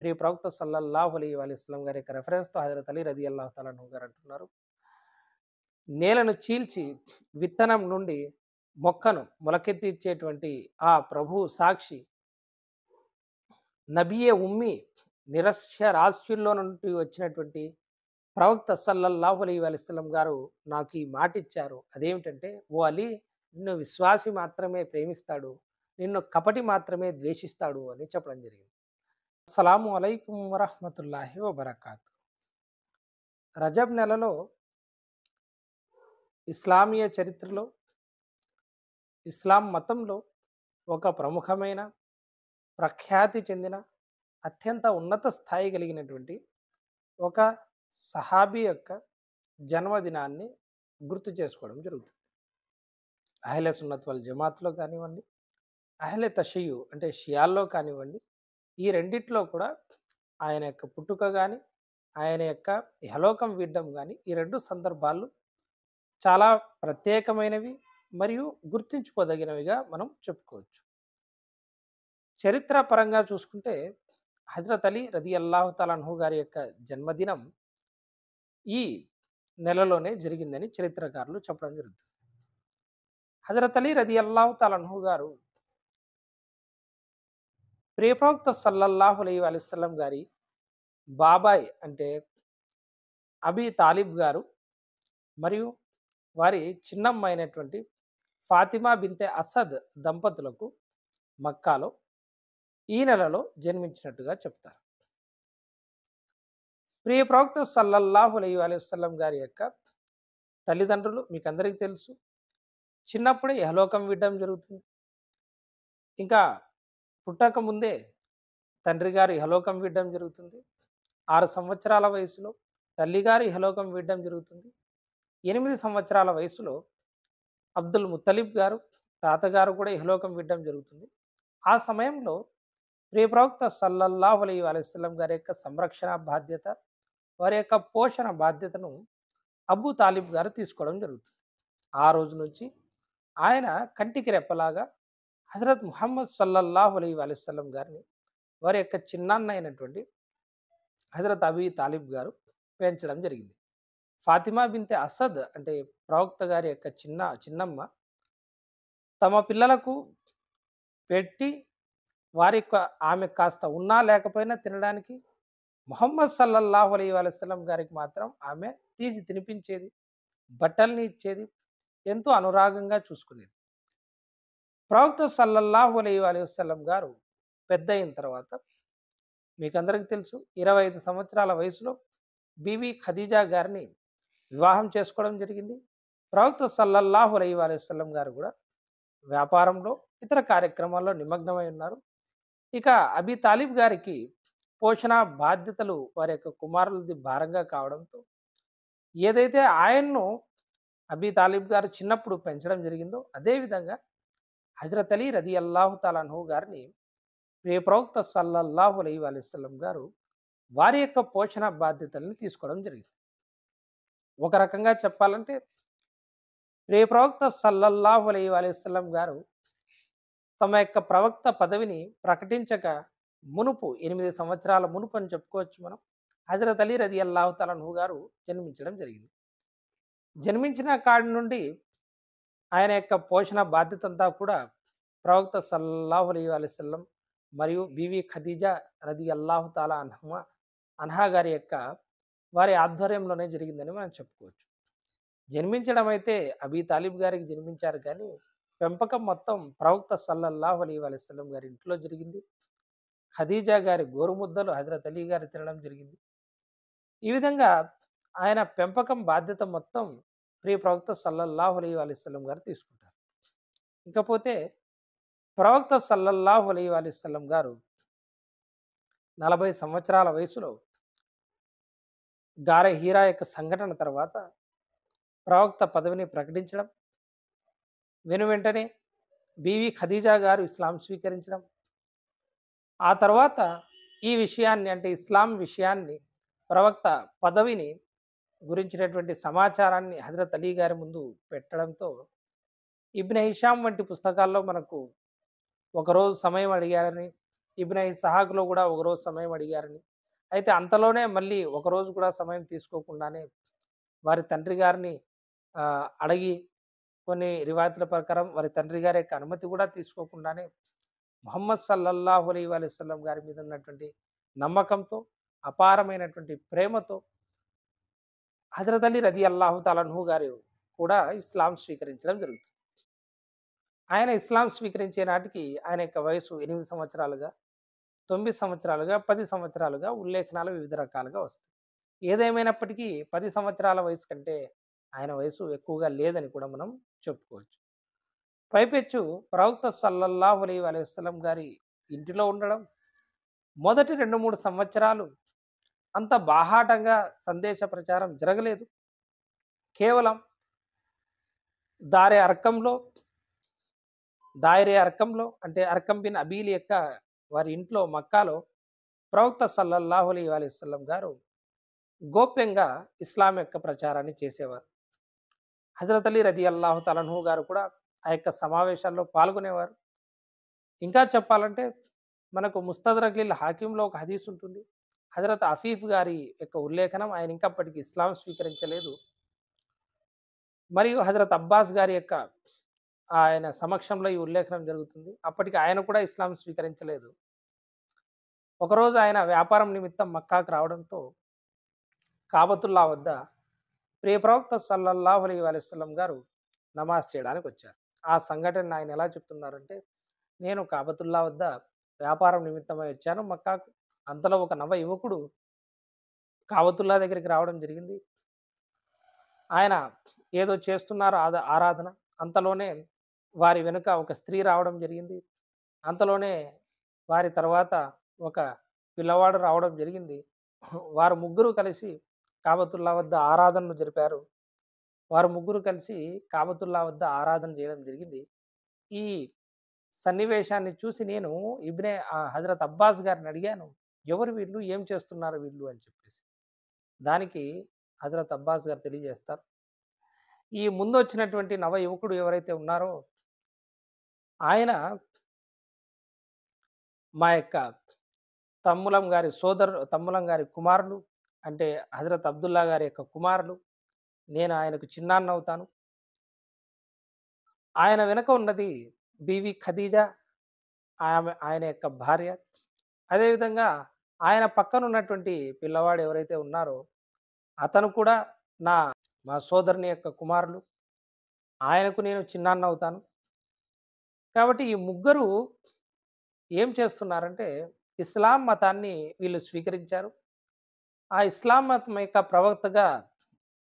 ప్రియ ప్రవక్త సల్లల్లాహు అలైహి వసల్లం గారి యొక్క రెఫరెన్స్‌తో హజరత్ అలీ రదియల్లాహు తాలా అన్హు గారు అంటున్నారు. నేలను చీల్చి విత్తనం నుండి మొక్కను మొలకెత్తిచ్చేటువంటి ఆ ప్రభువు సాక్షి నబియే ఉమ్మి నిరక్షరాస్యుల్లో నుండి వచ్చినటువంటి ప్రవక్త సల్లల్లాహు అలైహి వసల్లం గారు నాకు ఈ మాట ఇచ్చారు. అదేమిటంటే, "ఓ అలీ, నిన్ను విశ్వాసి మాత్రమే ప్రేమిస్తాడు. నిన్ను కపటి మాత్రమే ద్వేషిస్తాడు" అని చెప్పడం జరిగింది. అస్సలాము అలైకుం వరహ్మతుల్లాహి వబరకాతు. రజబ్ నెలలో ఇస్లామీయ చరిత్రలో, ఇస్లాం మతంలో ఒక ప్రముఖమైన, ప్రఖ్యాతి చెందిన, అత్యంత ఉన్నత స్థాయి కలిగినటువంటి ఒక సహాబీ యొక్క జన్మదినాన్ని గుర్తు చేసుకోవడం జరుగుతుంది. అహ్లే సున్నత్ వల్ జమాత్‌లో కానివ్వండి, అహ్లే తషయ్యు అంటే షియాల్లో కానివ్వండి, ఈ రెండిట్లో కూడా ఆయన యొక్క పుట్టుక గాని, ఆయన యొక్క ఇహలోకం వీడడం గాని, ఈ 2 సందర్భాలు చాలా ప్రత్యేకమైనవి మరియు గుర్తుంచుకోదగినవిగా మనం చెప్పుకోవచ్చు. చరిత్ర పరంగా చూసుకుంటే హజ్రత్ అలీ రదియల్లాహు తాలా అన్హు గారి యొక్క జన్మదినం ఈ నెలలోనే జరిగిందని చరిత్రకారులు చెప్పడం జరుగుతుంది. హజరత్ అలీ రదియల్లాహు తాలా అన్హు గారు ప్రియప్రవక్త సల్లల్లాహు అలైహి వసల్లం గారి బాబాయ్ అంటే అబీ తాలిబ్ గారు మరియు వారి చిన్నమ్మ అయినటువంటి ఫాతిమా బింతే అసద్ దంపతులకు మక్కాలో ఈ నెలలో జన్మించినట్టుగా చెప్తారు. ప్రియ ప్రవక్త సల్లల్లాహు అలైహి వసల్లం గారి యొక్క తల్లిదండ్రులు మీకందరికీ తెలుసు. చిన్నప్పుడే ఇహలోకం వీడడం జరుగుతుంది. ఇంకా పుట్టక ముందే తండ్రి గారు ఇహలోకం వీడడం జరుగుతుంది. 6 సంవత్సరాల వయసులో తల్లిగారు ఇహలోకం వీడడం జరుగుతుంది. 8 సంవత్సరాల వయసులో అబ్దుల్ ముత్తలిబ్ గారు, తాతగారు కూడా ఇహలోకం వీడడం జరుగుతుంది. ఆ సమయంలో ప్రియ ప్రవక్త సల్లల్లాహు అలైహి వసల్లం గారి యొక్క సంరక్షణ బాధ్యత, వారి యొక్క పోషణ బాధ్యతను అబూ తాలిబ్ గారు తీసుకోవడం జరుగుతుంది. ఆ రోజు నుంచి ఆయన కంటికి రెప్పలాగా హజరత్ ముహమ్మద్ సల్లల్లాహు అలైహి వసల్లం గారిని వారి యొక్క చిన్నాన్న అయినటువంటి హజరత్ అబీ తాలిబ్ గారు పెంచడం జరిగింది. ఫాతిమా బింతే అసద్ అంటే ప్రవక్త గారి యొక్క చిన్నమ్మ తమ పిల్లలకు పెట్టి వారి యొక్క ఆమె కాస్త ఉన్నా లేకపోయినా తినడానికి ముహమ్మద్ సల్లల్లాహు అలైహి వసల్లం గారికి మాత్రం ఆమె తీసి తినిపించేది, బట్టల్ని ఇచ్చేది, ఎంతో అనురాగంగా చూసుకునేది. ప్రవక్త సల్లల్లాహు అలైహి వసల్లం గారు పెద్దయిన తర్వాత మీకందరికీ తెలుసు 25 సంవత్సరాల వయసులో బీబీ ఖదీజా గారిని వివాహం చేసుకోవడం జరిగింది. ప్రవక్త సల్లల్లాహు అలైహి వసల్లం గారు కూడా వ్యాపారంలో, ఇతర కార్యక్రమాల్లో నిమగ్నమై ఉన్నారు. ఇక అబీ తాలిబ్ గారికి పోషణ బాధ్యతలు వారి యొక్క కుమారులది భారంగా కావడంతో ఏదైతే ఆయన్ను అబీ తాలిబ్ గారు చిన్నప్పుడు పెంచడం జరిగిందో అదే విధంగా హజరత్ అలీ రదియల్లాహు తాలా అన్హు గారిని ప్రియ ప్రవక్త సల్లల్లాహు అలైహి వసల్లం గారు వారి యొక్క పోషణ బాధ్యతల్ని తీసుకోవడం జరిగింది. ఒక రకంగా చెప్పాలంటే ప్రియ ప్రవక్త సల్లల్లాహు అలైహి వసల్లం గారు తమ యొక్క ప్రవక్త పదవిని ప్రకటించక మునుపు 8 సంవత్సరాల మునుపు అని చెప్పుకోవచ్చు మనం. హజరత్ అలీ రదియల్లాహు తాలా అన్హు గారు జన్మించడం జరిగింది. జన్మించిన కాడి నుండి ఆయన యొక్క పోషణ బాధ్యత అంతా కూడా ప్రవక్త సల్లల్లాహు అలైహి వసల్లం మరియు బీవీ ఖదీజా రదియల్లాహు తాలా అన్హా గారి యొక్క వారి ఆధ్వర్యంలోనే జరిగిందని మనం చెప్పుకోవచ్చు. జన్మించడం అయితే అబీ తాలిబ్ గారికి జన్మించారు కానీ పెంపకం మొత్తం ప్రవక్త సల్లల్లాహు అలైహి వసల్లం గారి ఇంట్లో జరిగింది. ఖదీజా గారి గోరుముద్దలు హజరత్ అలీ గారు తినడం జరిగింది. ఈ విధంగా ఆయన పెంపకం బాధ్యత మొత్తం ప్రియ ప్రవక్త సల్లల్లాహు అలైహి వసల్లం గారు తీసుకుంటారు. ఇకపోతే ప్రవక్త సల్లల్లాహు అలైహి వసల్లం గారు 40 సంవత్సరాల వయసులో గారె హీరా యొక్క సంఘటన తర్వాత ప్రవక్త పదవిని ప్రకటించడం, వెనువెంటనే బీవీ ఖదీజా గారు ఇస్లాం స్వీకరించడం, ఆ తర్వాత ఈ విషయాన్ని అంటే ఇస్లాం విషయాన్ని ప్రవక్త పదవిని గురించినటువంటి సమాచారాన్ని హజరత్ అలీ గారి ముందు పెట్టడంతో ఇబ్న్ హిషాం వంటి పుస్తకాల్లో మనకు ఒకరోజు సమయం అడిగారని, ఇబ్న్ ఇస్హాక్‌లో కూడా ఒకరోజు సమయం అడిగారని. అయితే అంతలోనే మళ్ళీ ఒకరోజు కూడా సమయం తీసుకోకుండానే వారి తండ్రి గారిని అడిగి కొన్ని రివాయతుల ప్రకారం వారి తండ్రి గారి యొక్క అనుమతి కూడా తీసుకోకుండానే ముహమ్మద్ సల్లల్లాహు అలైహి వసల్లం గారి మీద ఉన్నటువంటి నమ్మకంతో, అపారమైనటువంటి ప్రేమతో హజరత్ అలీ రదియల్లాహు తఆలా అన్హు గారు కూడా ఇస్లాం స్వీకరించడం జరుగుతుంది. ఆయన ఇస్లాం స్వీకరించే నాటికి ఆయన యొక్క వయసు 8 సంవత్సరాలుగా, 9 సంవత్సరాలుగా, 10 సంవత్సరాలుగా ఉల్లేఖనాలు వివిధ రకాలుగా వస్తాయి. ఏదేమైనప్పటికీ 10 సంవత్సరాల వయసు కంటే ఆయన వయసు ఎక్కువగా లేదని కూడా మనం చెప్పుకోవచ్చు. పైపెచ్చు ప్రవక్త సల్లల్లాహు అలైహి వసల్లం గారి ఇంటిలో ఉండడం, మొదటి 2, 3 సంవత్సరాలు అంత బాహాటంగా సందేశ ప్రచారం జరగలేదు. కేవలం దారె అర్కంలో దాయిరే అర్కంలో అంటే అర్కం బిన్ అబీల్ యొక్క వారి ఇంట్లో మక్కాలో ప్రవక్త సల్లల్లాహు అలైహి వసల్లం గారు గోప్యంగా ఇస్లాం యొక్క ప్రచారాన్ని చేసేవారు. హజరత్ అలీ రదియల్లాహు తఆలా అన్హు గారు కూడా ఆ యొక్క సమావేశాల్లో పాల్గొనేవారు. ఇంకా చెప్పాలంటే మనకు ముస్తదరక్ హాకింలో ఒక హదీస్ ఉంటుంది. హజరత్ అఫీఫ్ గారి యొక్క ఉల్లేఖనం, ఆయన ఇంకా అప్పటికి ఇస్లాం స్వీకరించలేదు. మరియు హజరత్ అబ్బాస్ గారి యొక్క ఆయన సమక్షంలో ఈ ఉల్లేఖనం జరుగుతుంది. అప్పటికి ఆయన కూడా ఇస్లాం స్వీకరించలేదు. ఒకరోజు ఆయన వ్యాపారం నిమిత్తం మక్కాకు రావడంతో కాబతుల్లా వద్ద ప్రియ ప్రవక్త సల్లల్లాహు అలైహి వసల్లం గారు నమాజ్ చేయడానికి వచ్చారు. ఆ సంఘటన ఆయన ఎలా చెప్తున్నారంటే, నేను కాబతుల్లా వద్ద వ్యాపారం నిమిత్తమై వచ్చాను మక్కాకు. అంతలో ఒక నవ యువకుడు కాబతుల్లా దగ్గరికి రావడం జరిగింది. ఆయన ఏదో చేస్తున్నారు ఆరాధన. అంతలోనే వారి వెనుక ఒక స్త్రీ రావడం జరిగింది. అంతలోనే వారి తర్వాత ఒక పిల్లవాడు రావడం జరిగింది. వారు ముగ్గురు కలిసి కాబతుల్లా వద్ద ఆరాధనలు జరిపారు. వారు ముగ్గురు కలిసి కాబతుల్లా వద్ద ఆరాధన చేయడం జరిగింది. ఈ సన్నివేశాన్ని చూసి నేను హజరత్ అబ్బాస్ గారిని అడిగాను, ఎవరు వీళ్ళు, ఏం చేస్తున్నారు వీళ్ళు అని చెప్పేసి. దానికి హజరత్ అబ్బాస్ గారు తెలియజేస్తారు, ఈ ముందు వచ్చినటువంటి నవ యువకుడు ఎవరైతే ఉన్నారో ఆయన మా యొక్క తమ్ములం గారి కుమారులు, అంటే హజరత్ అబ్దుల్లా గారి యొక్క కుమారులు. నేను ఆయనకు చిన్నాన్న అవుతాను. ఆయన వెనుక ఉన్నది బీవి ఖదీజా, ఆయన యొక్క భార్య. అదేవిధంగా ఆయన పక్కన ఉన్నటువంటి పిల్లవాడు ఎవరైతే ఉన్నారో అతను కూడా మా సోదరుని యొక్క కుమారులు. ఆయనకు నేను చిన్నాన్న అవుతాను. కాబట్టి ఈ ముగ్గురు ఏం చేస్తున్నారంటే ఇస్లాం మతాన్ని వీళ్ళు స్వీకరించారు. ఆ ఇస్లాం మతం యొక్క ప్రవక్తగా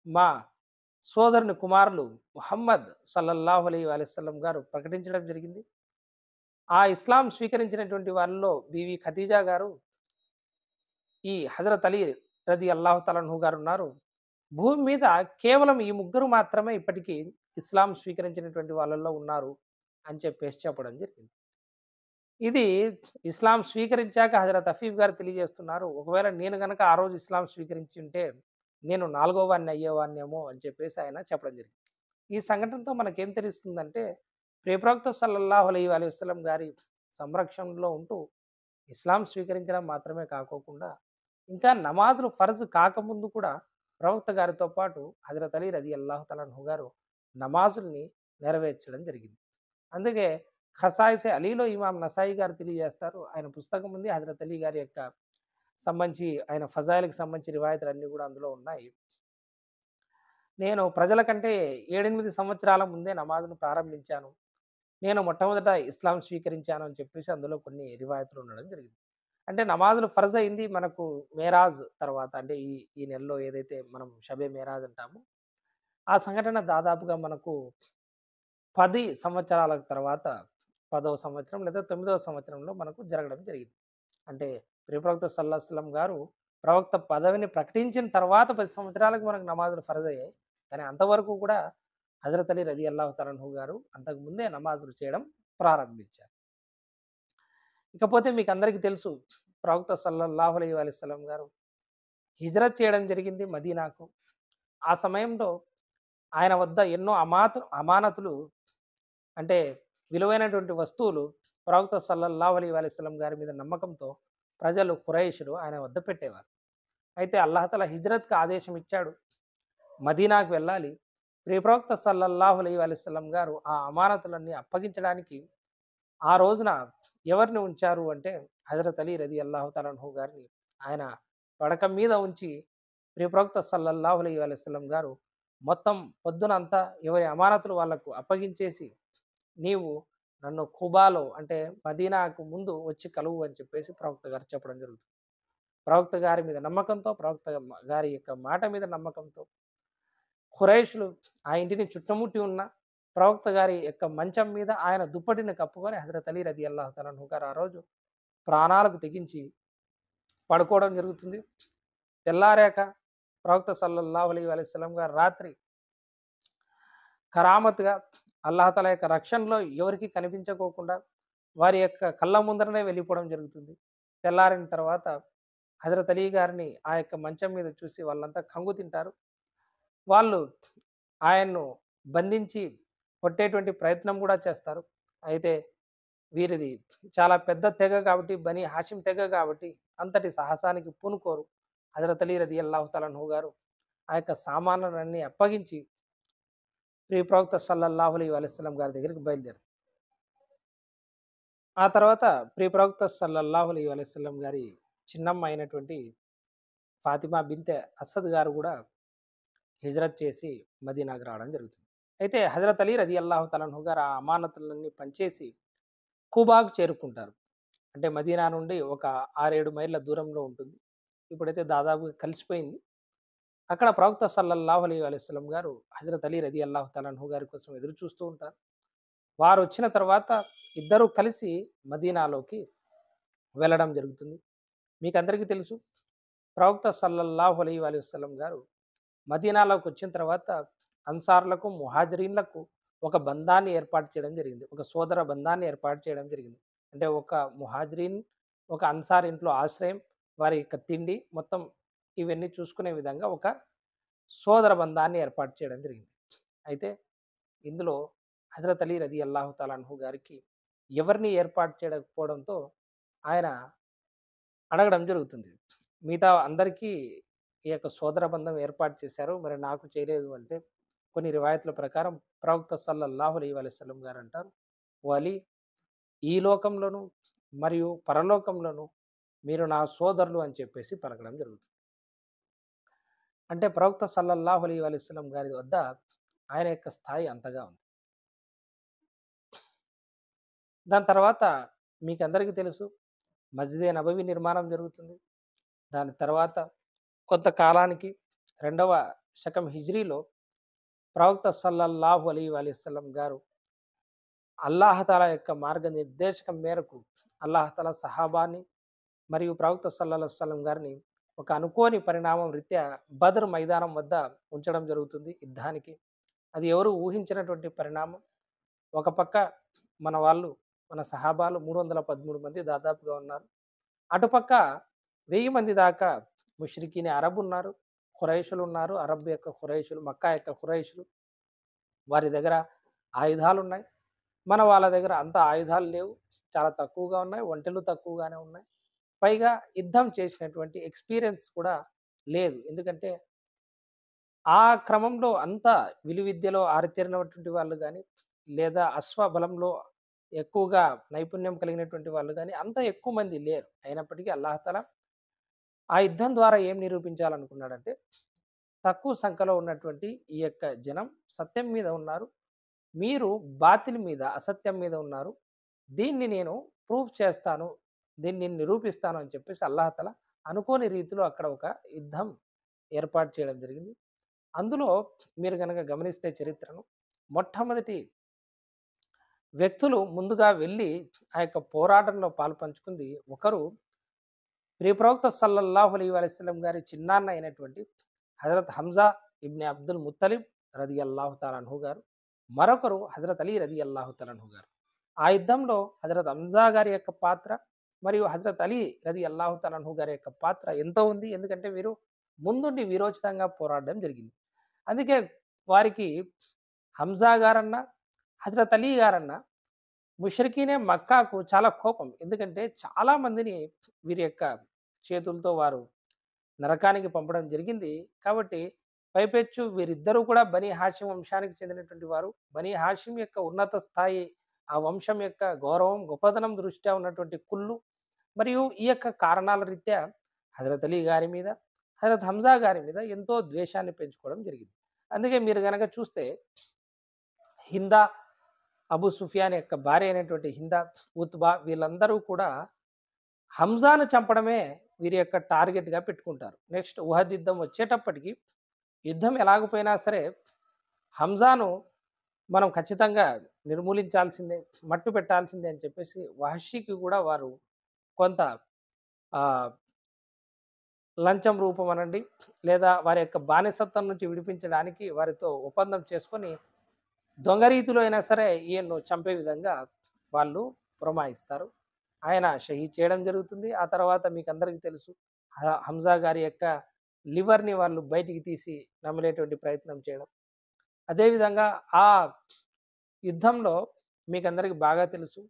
మా సోదరుని కుమారులు ముహమ్మద్ సల్లల్లాహు అలైహి వసల్లం గారు ప్రకటించడం జరిగింది. ఆ ఇస్లాం స్వీకరించినటువంటి వాళ్ళలో బీవి ఖదీజా గారు, ఈ హజరత్ అలీ రదియల్లాహు తఆలా అన్హు గారు ఉన్నారు. భూమి మీద కేవలం ఈ ముగ్గురు మాత్రమే ఇప్పటికీ ఇస్లాం స్వీకరించినటువంటి వాళ్ళల్లో ఉన్నారు అని చెప్పేసి చెప్పడం జరిగింది. ఇది ఇస్లాం స్వీకరించాక హజరత్ అఫీఫ్ గారు తెలియజేస్తున్నారు, ఒకవేళ నేను గనక ఆ రోజు ఇస్లాం స్వీకరించి ఉంటే నేను 4వ వాడిని అయ్యేవాడినేమో అని చెప్పేసి ఆయన చెప్పడం జరిగింది. ఈ సంఘటనతో మనకేం తెలుస్తుందంటే, ప్రియప్రవక్త సల్లల్లాహు అలైహి వసల్లం గారి సంరక్షణలో ఉంటూ ఇస్లాం స్వీకరించడం మాత్రమే కాకోకుండా ఇంకా నమాజులు ఫర్జ్ కాకముందు కూడా ప్రవక్త గారితో పాటు హజరత్ అలీ రదియల్లాహు తఆలా అన్హు గారు నమాజుల్ని నెరవేర్చడం జరిగింది. అందుకే ఖసాయిసే అలీలో ఇమాం నసాయి గారు తెలియజేస్తారు, ఆయన పుస్తకం ఉంది. హజరత్ అలీ గారి యొక్క సంబంధించి ఆయన ఫజాయిల్కి సంబంధించి రివాయతులన్నీ కూడా అందులో ఉన్నాయి. నేను ప్రజల కంటే 7-8 సంవత్సరాల ముందే నమాజ్ను ప్రారంభించాను. నేను మొట్టమొదట ఇస్లాం స్వీకరించాను అని చెప్పేసి అందులో కొన్ని రివాయతులు ఉండడం జరిగింది. అంటే నమాజులు ఫర్జ్ అయింది మనకు మేరాజ్ తర్వాత, అంటే ఈ నెలలో ఏదైతే మనం షబే మేరాజ్ అంటామో ఆ సంఘటన దాదాపుగా మనకు 10 సంవత్సరాల తర్వాత 10వ సంవత్సరం లేదా 9వ సంవత్సరంలో మనకు జరగడం జరిగింది. అంటే ప్రియప్రవక్త సల్లల్లాహు అలైహి వసల్లం గారు ప్రవక్త పదవిని ప్రకటించిన తర్వాత 10 సంవత్సరాలకు మనకు నమాజులు ఫర్జ్ అయ్యాయి. కానీ అంతవరకు కూడా హజరత్ అలీ రదియల్లాహు తఆలా అన్హు గారు అంతకుముందే నమాజులు చేయడం ప్రారంభించారు. ఇకపోతే మీకు అందరికీ తెలుసు, ప్రవక్త సల్లల్లాహు అలైహి వసల్లం గారు హిజ్రత్ చేయడం జరిగింది మదీనాకు. ఆ సమయంలో ఆయన వద్ద ఎన్నో అమానతులు, అంటే విలువైనటువంటి వస్తువులు ప్రవక్త సల్లల్లాహు అలైహి వసల్లం గారి మీద నమ్మకంతో ప్రజలు ఖురైషులు ఆయన వద్ద పెట్టేవారు. అయితే అల్లాహ్ తఆలా హిజ్రత్‌కి ఆదేశం ఇచ్చాడు. మదీనాకు వెళ్ళాలి. ప్రవక్త సల్లల్లాహు అలైహి వసల్లం గారు ఆ అమానతులన్నీ అప్పగించడానికి ఆ రోజున ఎవరిని ఉంచారు అంటే హజరత్ అలీ రలియల్లాహు తఆలా అన్హు గారిని ఆయన పడక మీద ఉంచి ప్రవక్త సల్లల్లాహు అలైహి వసల్లం గారు మొత్తం పొద్దునంతా ఎవరి అమానతులు వాళ్ళకు అప్పగించేసి నీవు నన్ను ఖుబాలో అంటే మదీనాకు ముందు వచ్చి కలువు అని చెప్పేసి ప్రవక్త గారు చెప్పడం జరుగుతుంది. ప్రవక్త గారి మీద నమ్మకంతో, ప్రవక్త గారి యొక్క మాట మీద నమ్మకంతో ఖురైషులు ఆ ఇంటిని చుట్టుముట్టి ఉన్న ప్రవక్త గారి యొక్క మంచం మీద ఆయన దుప్పటిని కప్పుకొని హజరత్ అలీ రలియల్లాహు తఆలా అన్హు గారు ఆ రోజు ప్రాణాలకు తెగించి పడుకోవడం జరుగుతుంది. తెల్లారాక ప్రవక్త సల్లల్లాహు అలైహి వసల్లం గారు రాత్రి కరామత్‌గా అల్లాహ్ తఆలా యొక్క రక్షణలో ఎవరికీ కనిపించకోకుండా వారి యొక్క కళ్ళ ముందరనే వెళ్ళిపోవడం జరుగుతుంది. తెల్లారిన తర్వాత హజరత్ అలీ గారిని ఆ యొక్క మంచం మీద చూసి వాళ్ళంతా కంగు తింటారు. వాళ్ళు ఆయన్ను బంధించి కొట్టేటువంటి ప్రయత్నం కూడా చేస్తారు. అయితే వీరిది చాలా పెద్ద తెగ కాబట్టి బనీ హాషిం తెగ కాబట్టి అంతటి సాహసానికి పూనుకోరు. హజరత్ అలీ రలియల్లాహు తఆలా అన్హు గారు ఆ యొక్క సామాన్లనన్నీ అప్పగించి ప్రవక్త సల్లల్లాహు అలైహి వసల్లం గారి దగ్గరికి బయలుదేరారు. ఆ తర్వాత ప్రవక్త సల్లల్లాహు అలైహి వసల్లం గారి చిన్నమ్మ అయినటువంటి ఫాతిమా బిన్తే అసద్ గారు కూడా హిజ్రత్ చేసి మదీనాకు రావడం జరుగుతుంది. అయితే హజరత్ అలీ రలియల్లాహు తఆలా అన్హు గారు ఆ అమానతులన్నీ పనిచేసి కూబాకు చేరుకుంటారు. అంటే మదీనా నుండి ఒక 6, 7 మైళ్ళ దూరంలో ఉంటుంది. ఇప్పుడైతే దాదాపుగా కలిసిపోయింది. అక్కడ ప్రవక్త సల్లల్లాహు అలైహి వసల్లం గారు హజరత్ అలీ రలియల్లాహు తఆలా అన్హు గారి కోసం ఎదురు చూస్తూ ఉంటారు. వారు వచ్చిన తర్వాత ఇద్దరూ కలిసి మదీనాలోకి వెళ్ళడం జరుగుతుంది. మీకందరికీ తెలుసు ప్రవక్త సల్లల్లాహు అలైహి వసల్లం గారు మదీనాలోకి వచ్చిన తర్వాత అన్సార్లకు, ముహాజిరీన్లకు ఒక బంధాన్ని ఏర్పాటు చేయడం జరిగింది. ఒక సోదర బంధాన్ని ఏర్పాటు చేయడం జరిగింది. అంటే ఒక ముహాజిరీన్, ఒక అన్సార్ ఇంట్లో ఆశ్రయం, వారి యొక్క తిండి మొత్తం ఇవన్నీ చూసుకునే విధంగా ఒక సోదర బంధాన్ని ఏర్పాటు చేయడం జరిగింది. అయితే ఇందులో హజరత్ అలీ రలియల్లాహు తఆలా అన్హు గారికి ఎవరిని ఏర్పాటు చేయకపోవడంతో ఆయన అడగడం జరుగుతుంది. మిగతా అందరికీ ఈ యొక్క సోదర బంధం ఏర్పాటు చేశారు. మరి నాకు చేయలేదు అంటే కొన్ని రివాయతుల ప్రకారం ప్రవక్త సల్లల్లాహు అలైహి వసల్లం గారు అంటారు, "ఓ అలీ, ఈ లోకంలోను మరియు పరలోకంలోను మీరు నా సోదరులు" అని చెప్పేసి పలకడం జరుగుతుంది. అంటే ప్రవక్త సల్లల్లాహు అలైహి వసల్లం గారి వద్ద ఆయన యొక్క స్థాయి అంతగా ఉంది. దాని తర్వాత మీకందరికీ తెలుసు మస్జిదే నబవి నిర్మాణం జరుగుతుంది. దాని తర్వాత కొంతకాలానికి 2వ శకం హిజ్రీలో ప్రవక్త సల్లల్లాహు అలైహి వసల్లం గారు అల్లాహ్ తఆలా యొక్క మార్గనిర్దేశకం మేరకు అల్లాహ్ తఆలా సహాబాని మరియు ప్రవక్త సల్లల్లాహు అలైహి వసల్లం గారిని ఒక అనుకోని పరిణామం రీత్యా బద్ర్ మైదానం వద్ద ఉంచడం జరుగుతుంది యుద్ధానికి. అది ఎవరు ఊహించినటువంటి పరిణామం. ఒక పక్క మన వాళ్ళు, మన సహాబాలు 313 మంది దాదాపుగా ఉన్నారు. అటుపక్క 1000 మంది దాకా ముష్రికీన్ అరబ్ ఉన్నారు, ఖురైషులు ఉన్నారు. అరబ్ యొక్క ఖురైషులు, మక్కా యొక్క ఖురైషులు. వారి దగ్గర ఆయుధాలున్నాయి. మన వాళ్ళ దగ్గర అంత ఆయుధాలు లేవు. చాలా తక్కువగా ఉన్నాయి. ఒంటెలు తక్కువగానే ఉన్నాయి. పైగా యుద్ధం చేసినటువంటి ఎక్స్‌పీరియన్స్ కూడా లేదు. ఎందుకంటే ఆ క్రమంలో అంత విలువిద్యలో ఆరితేరినటువంటి వాళ్ళు గాని, లేదా అశ్వబలంలో ఎక్కువగా నైపుణ్యం కలిగినటువంటి వాళ్ళు గాని, అంత ఎక్కువ మంది లేరు. అయినప్పటికీ అల్లాహ్ తఆలా ఆ యుద్ధం ద్వారా ఏం నిరూపించాలనుకున్నాడంటే, తక్కువ సంఖ్యలో ఉన్నటువంటి ఈ యొక్క జనం సత్యం మీద ఉన్నారు. మీరు బాతిల్ మీద, అసత్యం మీద ఉన్నారు. దీన్ని నేను ప్రూఫ్ చేస్తాను. దీన్ని నేను నిరూపిస్తాను అని చెప్పేసి అల్లాహ్ తఆలా అనుకోని రీతిలో అక్కడ ఒక యుద్ధం ఏర్పాటు చేయడం జరిగింది. అందులో మీరు గనక గమనిస్తే చరిత్రను మొట్టమొదటి వ్యక్తులు ముందుగా వెళ్ళి ఆ యొక్క పోరాటంలో పాలుపంచుకుంది ఒకరు ప్రవక్త సల్లల్లాహు అలైహి వసల్లం గారి చిన్నాన్న అయినటువంటి హజరత్ హంజా ఇబ్న్ అబ్దుల్ ముత్తలిబ్ రలియల్లాహు తఆలా అన్హు గారు. మరొకరు హజరత్ అలీ రలియల్లాహు తఆలా అన్హు గారు. ఆ యుద్ధంలో హజరత్ హంజా గారి యొక్క పాత్ర మరియు హజరత్ అలీ రలియల్లాహు తఆలా అన్హు గారి యొక్క పాత్ర ఎంతో ఉంది. ఎందుకంటే వీరు ముందుండి వీరోచితంగా పోరాడడం జరిగింది. అందుకే వారికి హంజా గారన్నా, హజరత్ అలీ గారన్నా ముష్రికీనే మక్కాకు చాలా కోపం. ఎందుకంటే చాలా మందిని వీరి యొక్క చేతులతో వారు నరకానికి పంపడం జరిగింది. కాబట్టి పైపెచ్చు వీరిద్దరూ కూడా బనీ హాషిం వంశానికి చెందినటువంటి వారు. బనీ హాషిం యొక్క ఉన్నత స్థాయి, ఆ వంశం యొక్క గౌరవం, గొప్పదనం దృష్ట్యా ఉన్నటువంటి కుళ్ళు మరియు ఈ యొక్క కారణాల రీత్యా హజరత్ అలీ గారి మీద, హజరత్ హంజా గారి మీద ఎంతో ద్వేషాన్ని పెంచుకోవడం జరిగింది. అందుకే మీరు గనక చూస్తే హిందా, అబూ సుఫియాన్ యొక్క భార్య అయినటువంటి హిందా, ఉత్బా వీళ్ళందరూ కూడా హంజాను చంపడమే వీరి యొక్క టార్గెట్‌గా పెట్టుకుంటారు. నెక్స్ట్ ఉహద్ యుద్ధం వచ్చేటప్పటికి యుద్ధం ఎలాగపోయినా సరే హంజాను మనం ఖచ్చితంగా నిర్మూలించాల్సిందే, మట్టు పెట్టాల్సిందే అని చెప్పేసి వహషీకి కూడా వారు కొంత ఆహ్, లంచం రూపం అనండి, లేదా వారి యొక్క బానిసత్వం నుంచి విడిపించడానికి వారితో ఒప్పందం చేసుకొని దొంగ రీతిలో అయినా సరే ఈయన్ను చంపే విధంగా వాళ్ళు పురమాయిస్తారు. ఆయన షహీద్ చేయడం జరుగుతుంది. ఆ తర్వాత మీకందరికీ తెలుసు హంజా గారి యొక్క లివర్‌ని వాళ్ళు బయటికి తీసి నమిలేటువంటి ప్రయత్నం చేయడం. అదేవిధంగా ఆ యుద్ధంలో మీకందరికి బాగా తెలుసు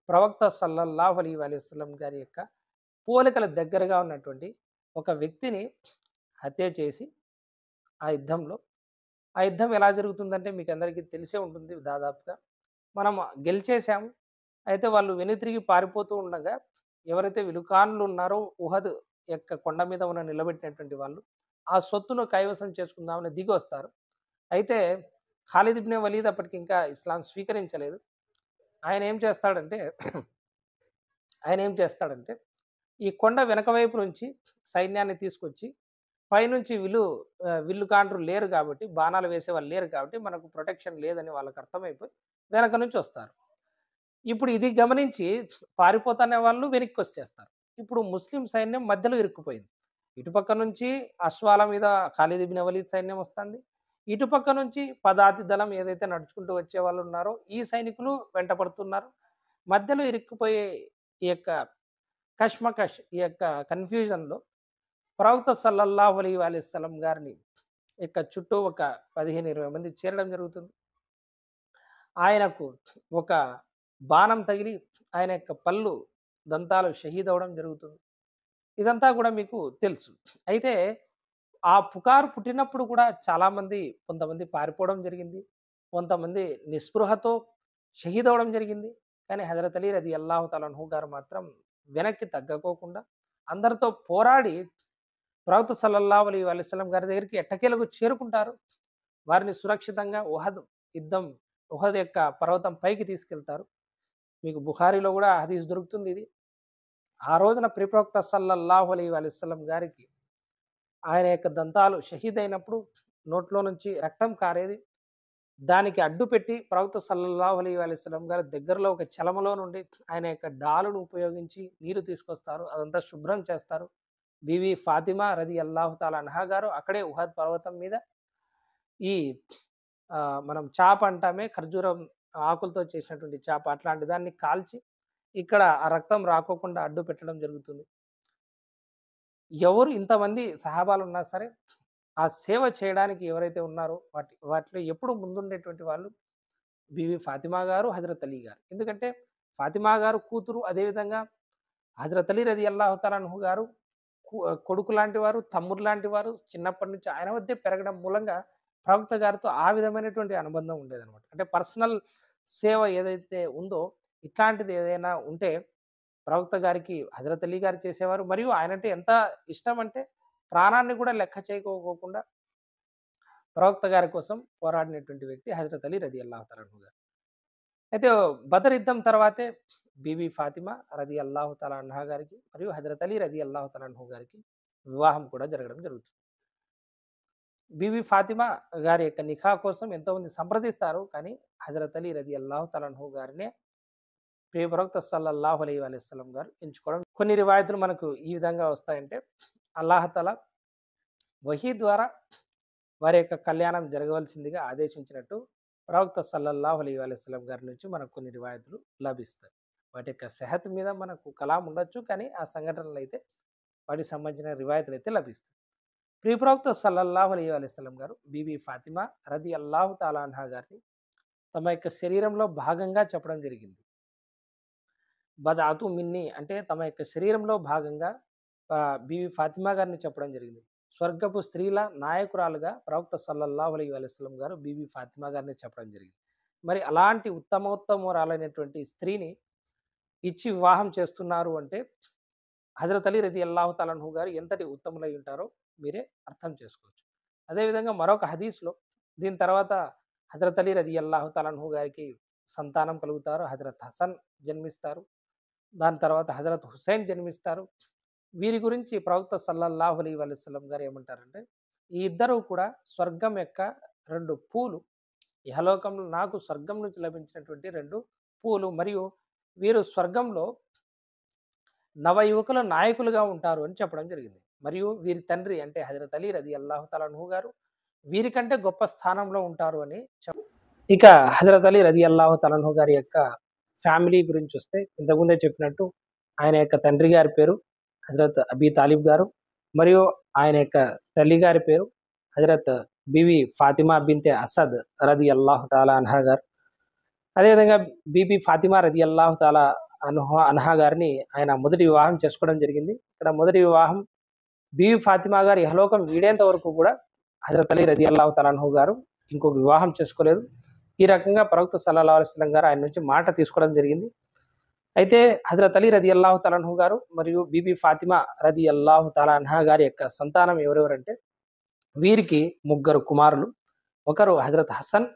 ప్రవక్త సల్లల్లాహు అలైహి వసల్లం గారి యొక్క పోలికల దగ్గరగా ఉన్నటువంటి ఒక వ్యక్తిని హత్య చేసి ఆ యుద్ధంలో ఆ యుద్ధం ఎలా జరుగుతుందంటే మీకందరికీ తెలిసే ఉంటుంది దాదాపుగా. మనం గెలిచేసాము. అయితే వాళ్ళు వెనుతిరిగి పారిపోతూ ఉండగా ఎవరైతే విలుకాన్లు ఉన్నారో ఉహద్ యొక్క కొండ మీద ఉన్న నిలబెట్టినటువంటి వాళ్ళు ఆ సొత్తును కైవసం చేసుకుందామని దిగొస్తారు. అయితే ఖాలిద్ ఇబ్న్ వలీద్ అప్పటికి ఇంకా ఇస్లాం స్వీకరించలేదు. ఆయన ఏం చేస్తాడంటే ఆయన ఏం చేస్తాడంటే ఈ కొండ వెనక వైపు నుంచి సైన్యాన్ని తీసుకొచ్చి పైనుంచి విల్లుకాండ్రు లేరు కాబట్టి, బాణాలు వేసేవాళ్ళు లేరు కాబట్టి మనకు ప్రొటెక్షన్ లేదని వాళ్ళకి అర్థమైపోయి వెనక నుంచి వస్తారు. ఇప్పుడు ఇది గమనించి పారిపోతనే వాళ్ళు వెనక్కొచ్చేస్తారు. ఇప్పుడు ముస్లిం సైన్యం మధ్యలో ఇరుక్కుపోయింది. ఇటుపక్క నుంచి అశ్వాల మీద ఖాలిద్ ఇబ్న్ వలీద్ సైన్యం వస్తుంది. ఇటుపక్క నుంచి పదాతి దళం ఏదైతే నడుచుకుంటూ వచ్చేవాళ్ళు ఉన్నారో ఈ సైనికులు వెంటపడుతున్నారు. మధ్యలో ఇరుక్కుపోయే ఈ యొక్క కష్మకష్, ఈ యొక్క కన్‌ఫ్యూజన్‌లో ప్రవక్త సల్లల్లాహు అలైహి వసల్లం గారిని యొక్క చుట్టూ ఒక 15, 20 మంది చేరడం జరుగుతుంది. ఆయనకు ఒక బాణం తగిలి ఆయన యొక్క పళ్ళు, దంతాలు షహీద్ అవ్వడం జరుగుతుంది. ఇదంతా కూడా మీకు తెలుసు. అయితే ఆ పుకారు పుట్టినప్పుడు కూడా చాలామంది కొంతమంది పారిపోవడం జరిగింది. కొంతమంది నిస్పృహతో షహీద్ అవ్వడం జరిగింది. కానీ హజరత్ అలీ రదియల్లాహు తఆలా అన్హు గారు మాత్రం వెనక్కి తగ్గకోకుండా అందరితో పోరాడి ప్రవక్త సల్లల్లాహు అలైహి వసల్లం గారి దగ్గరికి ఎట్టకేలకు చేరుకుంటారు. వారిని సురక్షితంగా యుద్ధం ఉహద్ యొక్క పర్వతం పైకి తీసుకెళ్తారు. మీకు బుఖారీలో కూడా హదీస్ దొరుకుతుంది ఇది. ఆ రోజున ప్రవక్త సల్లల్లాహు అలైహి వసల్లం గారికి ఆయన యొక్క దంతాలు షహీద్ అయినప్పుడు నోట్లో నుంచి రక్తం కారేది. దానికి అడ్డుపెట్టి ప్రవక్త సల్లల్లాహు అలైహి వసల్లం గారి దగ్గరలో ఒక చలమలో నుండి ఆయన యొక్క డాలును ఉపయోగించి నీరు తీసుకొస్తారు. అదంతా శుభ్రం చేస్తారు. బీవీ ఫాతిమా రదియల్లాహు తఆలా అన్హా గారు అక్కడే ఉహద్ పర్వతం మీద ఈ మనం చాప అంటామే, ఖర్జూరం ఆకులతో చేసినటువంటి చాప అట్లాంటి దాన్ని కాల్చి ఇక్కడ ఆ రక్తం రాకోకుండా అడ్డు పెట్టడం జరుగుతుంది. ఎవరు ఇంతమంది సహాబాలున్నా సరే ఆ సేవ చేయడానికి ఎవరైతే ఉన్నారో వాటిలో ఎప్పుడు ముందుండేటువంటి వాళ్ళు బీవీ ఫాతిమా గారు, హజరత్ అలీ గారు. ఎందుకంటే ఫాతిమా గారు కూతురు, అదేవిధంగా హజరత్ అలీ రదియల్లాహు తఆలా అన్హు గారు కొడుకు లాంటి వారు, తమ్ముడు లాంటి వారు. చిన్నప్పటి నుంచి ఆయన వద్దే పెరగడం మూలంగా ప్రవక్త గారితో ఆ విధమైనటువంటి అనుబంధం ఉండేదనమాట. అంటే పర్సనల్ సేవ ఏదైతే ఉందో ఇట్లాంటిది ఏదైనా ఉంటే ప్రవక్త గారికి హజరత్ అలీ గారు చేసేవారు. మరియు ఆయనంటే ఎంత ఇష్టం అంటే ప్రాణాన్ని కూడా లెక్క చేయకోకుండా ప్రవక్త గారి కోసం పోరాడినటువంటి వ్యక్తి హజరత్ అలీ రదియల్లాహు తఆలా అన్హు గారు. అయితే బదర్ యుద్ధం తర్వాతే బీబీ ఫాతిమా రదియల్లాహు తఆలా అన్హా గారికి మరియు హజరత్ అలీ రదియల్లాహు తఆలా అన్హు గారికి వివాహం కూడా జరగడం జరుగుతుంది. బీబీ ఫాతిమా గారి యొక్క నిఖా కోసం ఎంతోమంది సంప్రదిస్తారు. కానీ హజరత్ అలీ రదియల్లాహు తఆలా అన్హు గారినే ప్రియ ప్రవక్త సల్లల్లాహు అలైహి వసల్లం గారు ఎంచుకోవడం. కొన్ని రివాయతులు మనకు ఈ విధంగా వస్తాయంటే అల్లాహ్ తఆలా వహీ ద్వారా వారి యొక్క కళ్యాణం జరగవలసిందిగా ఆదేశించినట్టు ప్రవక్త సల్లల్లాహు అలైహి వసల్లం గారి నుంచి మనకు కొన్ని రివాయతులు లభిస్తాయి. వాటి యొక్క సెహత్ మీద మనకు కలాం ఉండొచ్చు. కానీ ఆ సంఘటనలు అయితే వాటికి సంబంధించిన రివాయతులు అయితే లభిస్తాయి. ప్రియ ప్రవక్త సల్లల్లాహు అలైహి వసల్లం గారు బీబీ ఫాతిమా రదియల్లాహు తఆలా అన్హా గారిని తమ యొక్క శరీరంలో భాగంగా చెప్పడం జరిగింది. బదాతు మిన్ని అంటే తమ యొక్క శరీరంలో భాగంగా బీవీ ఫాతిమా గారిని చెప్పడం జరిగింది. స్వర్గపు స్త్రీల నాయకురాలుగా ప్రవక్త సల్లల్లాహు అలైహి వసల్లం గారు బీబీ ఫాతిమా గారిని చెప్పడం జరిగింది. మరి అలాంటి ఉత్తమోత్తమురాలైనటువంటి స్త్రీని ఇచ్చి వివాహం చేస్తున్నారు అంటే హజరత్ అలీ రదియల్లాహు తఆలా అన్హు గారు ఎంతటి ఉత్తములై ఉంటారో మీరే అర్థం చేసుకోవచ్చు. అదేవిధంగా మరొక హదీస్‌లో దీని తర్వాత హజరత్ అలీ రదియల్లాహు తఆలా అన్హు గారికి సంతానం కలుగుతారు. హజరత్ హసన్ జన్మిస్తారు. దాని తర్వాత హజరత్ హుస్సేన్ జన్మిస్తారు. వీరి గురించి ప్రవక్త సల్లల్లాహు అలైహి వసల్లం గారు ఏమంటారంటే, ఈ ఇద్దరు కూడా స్వర్గం యొక్క 2 పూలు. ఇహలోకంలో నాకు స్వర్గం నుంచి లభించినటువంటి 2 పూలు మరియు వీరు స్వర్గంలో నవయువకుల నాయకులుగా ఉంటారు అని చెప్పడం జరిగింది. మరియు వీరి తండ్రి అంటే హజరత్ అలీ రదియల్లాహు తఆలా అన్హు గారు వీరికంటే గొప్ప స్థానంలో ఉంటారు అని ఇక హజరత్ అలీ రదియల్లాహు తఆలా అన్హు గారి యొక్క ఫ్యామిలీ గురించి వస్తే ఇంతకుముందే చెప్పినట్టు ఆయన యొక్క తండ్రి గారి పేరు హజరత్ అబీ తాలిబ్ గారు మరియు ఆయన యొక్క తల్లి గారి పేరు హజరత్ బీవి ఫాతిమా బిన్తే అసద్ రదియల్లాహు తఆలా అన్హా గారు. అదేవిధంగా బీబీ ఫాతిమా రదియల్లాహు తఆలా అన్హా గారిని ఆయన మొదటి వివాహం చేసుకోవడం జరిగింది. ఇక్కడ మొదటి వివాహం బీబీ ఫాతిమా గారు ఇహలోకం వీడేంత వరకు కూడా హజరత్ అలీ రదియల్లాహు తఆలా అన్హు గారు ఇంకొక వివాహం చేసుకోలేదు. ఈ రకంగా ప్రవక్త సల్లల్లాహు అలైహి వసల్లం గారు ఆయన నుంచి మాట తీసుకోవడం జరిగింది. అయితే హజరత్ అలీ రదియల్లాహు తఆలా అన్హు గారు మరియు బీబీ ఫాతిమా రదియల్లాహు తఆలా అన్హా గారి యొక్క సంతానం ఎవరెవరంటే వీరికి 3 కుమారులు. ఒకరు హజరత్ హసన్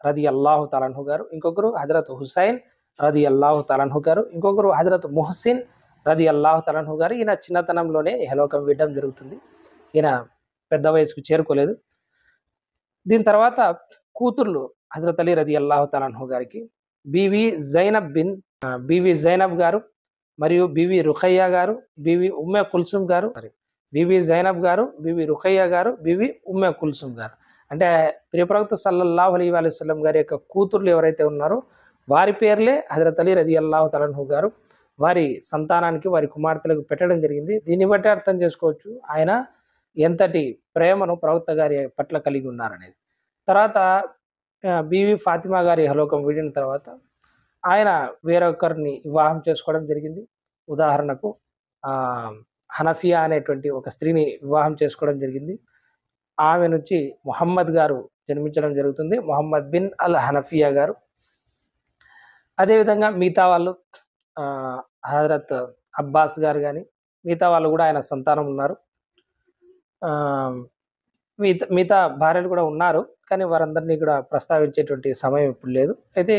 రదియల్లాహు తఆలా అన్హు గారు, ఇంకొకరు హజరత్ హుసైన్ రదియల్లాహు తఆలా అన్హు గారు, ఇంకొకరు హజరత్ ముహసిన్ రదియల్లాహు తఆలా అన్హు గారు. ఈయన చిన్నతనంలోనే ఇహలోకం వీడడం జరుగుతుంది. ఈయన పెద్ద వయసుకు చేరుకోలేదు. దీని తర్వాత కూతుర్లు హజరత్ అలీ రదియల్లాహు తఆలా అన్హు గారికి బీవీ జైనబ్ గారు మరియు బీవీ రుఖయ్య గారు, బీవీ ఉమ్మె కుల్సుమ్ గారు, బీవీ జైనబ్ గారు, బీవీ రుఖయ్య గారు, బీవీ ఉమ్మె కుల్సుమ్ గారు. అంటే ప్రియప్రవక్త సల్లల్లాహు అలైహి వసల్లం గారి యొక్క కూతుర్లు ఎవరైతే ఉన్నారో వారి పేర్లే హజరత్ అలీ రదియల్లాహు తఆలా అన్హు గారు వారి సంతానానికి వారి కుమార్తెలకు పెట్టడం జరిగింది. దీన్ని బట్టి అర్థం చేసుకోవచ్చు ఆయన ఎంతటి ప్రేమను ప్రవక్త గారి పట్ల కలిగి ఉన్నారనేది. తర్వాత బీవీ ఫాతిమా గారి ఇహలోకం వీడిన తర్వాత ఆయన వేరొకరిని వివాహం చేసుకోవడం జరిగింది. ఉదాహరణకు హనఫియా అనేటువంటి ఒక స్త్రీని వివాహం చేసుకోవడం జరిగింది. ఆమె నుంచి ముహమ్మద్ గారు జన్మించడం జరుగుతుంది. ముహమ్మద్ బిన్ అల్ హనఫియా గారు. అదేవిధంగా మిగతా వాళ్ళు హజరత్ అబ్బాస్ గారు కానీ మిగతా వాళ్ళు కూడా ఆయన సంతానం ఉన్నారు. మిగతా భార్యలు కూడా ఉన్నారు, కానీ వారందరినీ కూడా ప్రస్తావించేటువంటి సమయం ఇప్పుడు లేదు. అయితే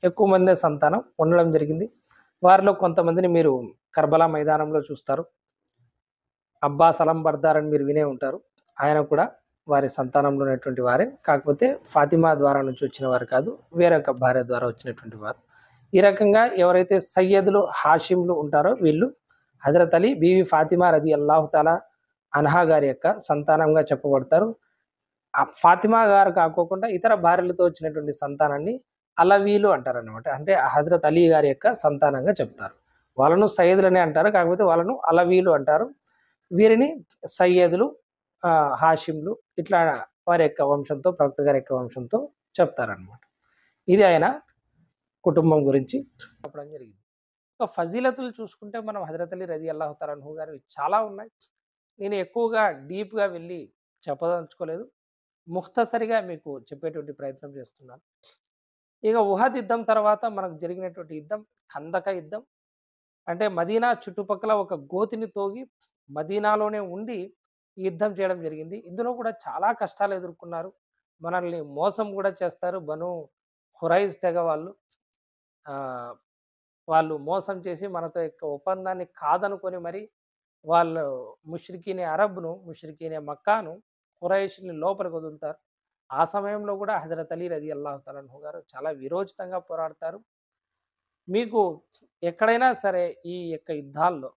ఎక్కువ మంది సంతానం ఉండడం జరిగింది. వారిలో కొంతమందిని మీరు కర్బలా మైదానంలో చూస్తారు. అబ్బాస్ అలం బర్దార్ అని మీరు వినే ఉంటారు. ఆయన కూడా వారి సంతానంలో ఉన్నటువంటి వారే, కాకపోతే ఫాతిమా ద్వారా నుంచి వచ్చిన వారు కాదు, వేరొక భార్య ద్వారా వచ్చినటువంటి వారు. ఈ రకంగా ఎవరైతే సయ్యదులు హాషింలు ఉంటారో వీళ్ళు హజరత్ అలీ బీవీ ఫాతిమా రదియల్లాహు తఆలా అన్హా గారి యొక్క సంతానంగా చెప్పబడతారు. ఆ ఫాతిమా గారు కాకోకుండా ఇతర భార్యలతో వచ్చినటువంటి సంతానాన్ని అలవీలు అంటారు అన్నమాట. అంటే హజరత్ అలీ గారి యొక్క సంతానంగా చెప్తారు. వాళ్ళను సయ్యదులనే అంటారు, కాకపోతే వాళ్ళను అలవీలు అంటారు. వీరిని సయ్యదులు హాషింలు ఇట్లా వారి యొక్క వంశంతో ప్రవక్త గారి యొక్క వంశంతో చెప్తారనమాట. ఇది ఆయన కుటుంబం గురించి చెప్పడం జరిగింది. ఫజీలతులు చూసుకుంటే మనం హజరత్ అలీ రదియల్లాహు తఆలా అన్హు గారు చాలా ఉన్నాయి. నేను ఎక్కువగా డీప్గా వెళ్ళి చెప్పదలుచుకోలేదు. ముఖ్తసరిగా మీకు చెప్పేటువంటి ప్రయత్నం చేస్తున్నాను. ఇక ఉహద్ యుద్ధం తర్వాత మనకు జరిగినటువంటి యుద్ధం ఖందక యుద్ధం. అంటే మదీనా చుట్టుపక్కల ఒక గోతిని తోగి మదీనాలోనే ఉండి యుద్ధం చేయడం జరిగింది. ఇందులో కూడా చాలా కష్టాలు ఎదుర్కొన్నారు. మనల్ని మోసం కూడా చేస్తారు. బను ఖురైజ్ తెగ వాళ్ళు మోసం చేసి మనతో యొక్క ఒప్పందాన్ని కాదనుకొని మరి వాళ్ళు ముష్రికీనే అరబ్ను, ముష్రికీనే మక్కాను, ఖురైష్ని లోపలికి వదులుతారు. ఆ సమయంలో కూడా హజరత్ అలీ రదియల్లాహు తఆలా అన్హు గారు చాలా విరోచితంగా పోరాడతారు. మీకు ఎక్కడైనా సరే ఈ యొక్క యుద్ధాల్లో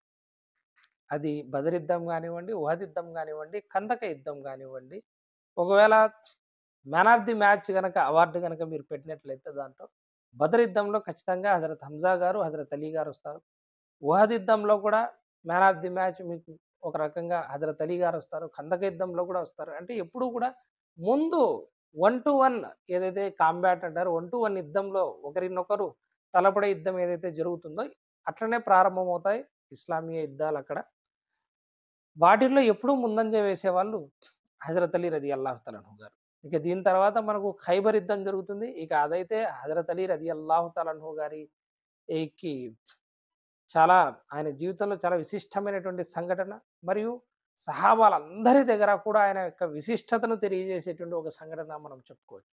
అది బదర్ యుద్ధం కానివ్వండి, ఉహద్ యుద్ధం కానివ్వండి, ఖందక యుద్ధం కానివ్వండి, ఒకవేళ మ్యాన్ ఆఫ్ ది మ్యాచ్ కనుక అవార్డు కనుక మీరు పెట్టినట్లయితే దాంట్లో బదర్ యుద్ధంలో ఖచ్చితంగా హజరత్ హంజా గారు, హజరత్ అలీ గారు వస్తారు. ఉహద్ యుద్ధంలో కూడా మ్యాన్ ఆఫ్ ది మ్యాచ్ మీకు ఒక రకంగా హజరత్ అలీ గారు వస్తారు. ఖందక యుద్ధంలో కూడా వస్తారు. అంటే ఎప్పుడు కూడా ముందు 1-1 ఏదైతే కాంబాట్ అంటారో 1-1 యుద్ధంలో ఒకరినొకరు తలపడే యుద్ధం ఏదైతే జరుగుతుందో అట్లనే ప్రారంభమవుతాయి ఇస్లామీయ యుద్ధాలు అక్కడ. వాటిల్లో ఎప్పుడూ ముందంజ వేసేవాళ్ళు హజరత్ అలీ రదియల్లాహు తఆలా అన్హు గారు. ఇక దీని తర్వాత మనకు ఖైబర్ యుద్ధం జరుగుతుంది. ఇక అదైతే హజరత్ అలీ రదియల్లాహు తఆలా అన్హు గారికి చాలా ఆయన జీవితంలో చాలా విశిష్టమైనటువంటి సంఘటన. మరియు సహాబాలందరి దగ్గర కూడా ఆయన యొక్క విశిష్టతను తెలియజేసేటువంటి ఒక సంఘటన మనం చెప్పుకోవచ్చు.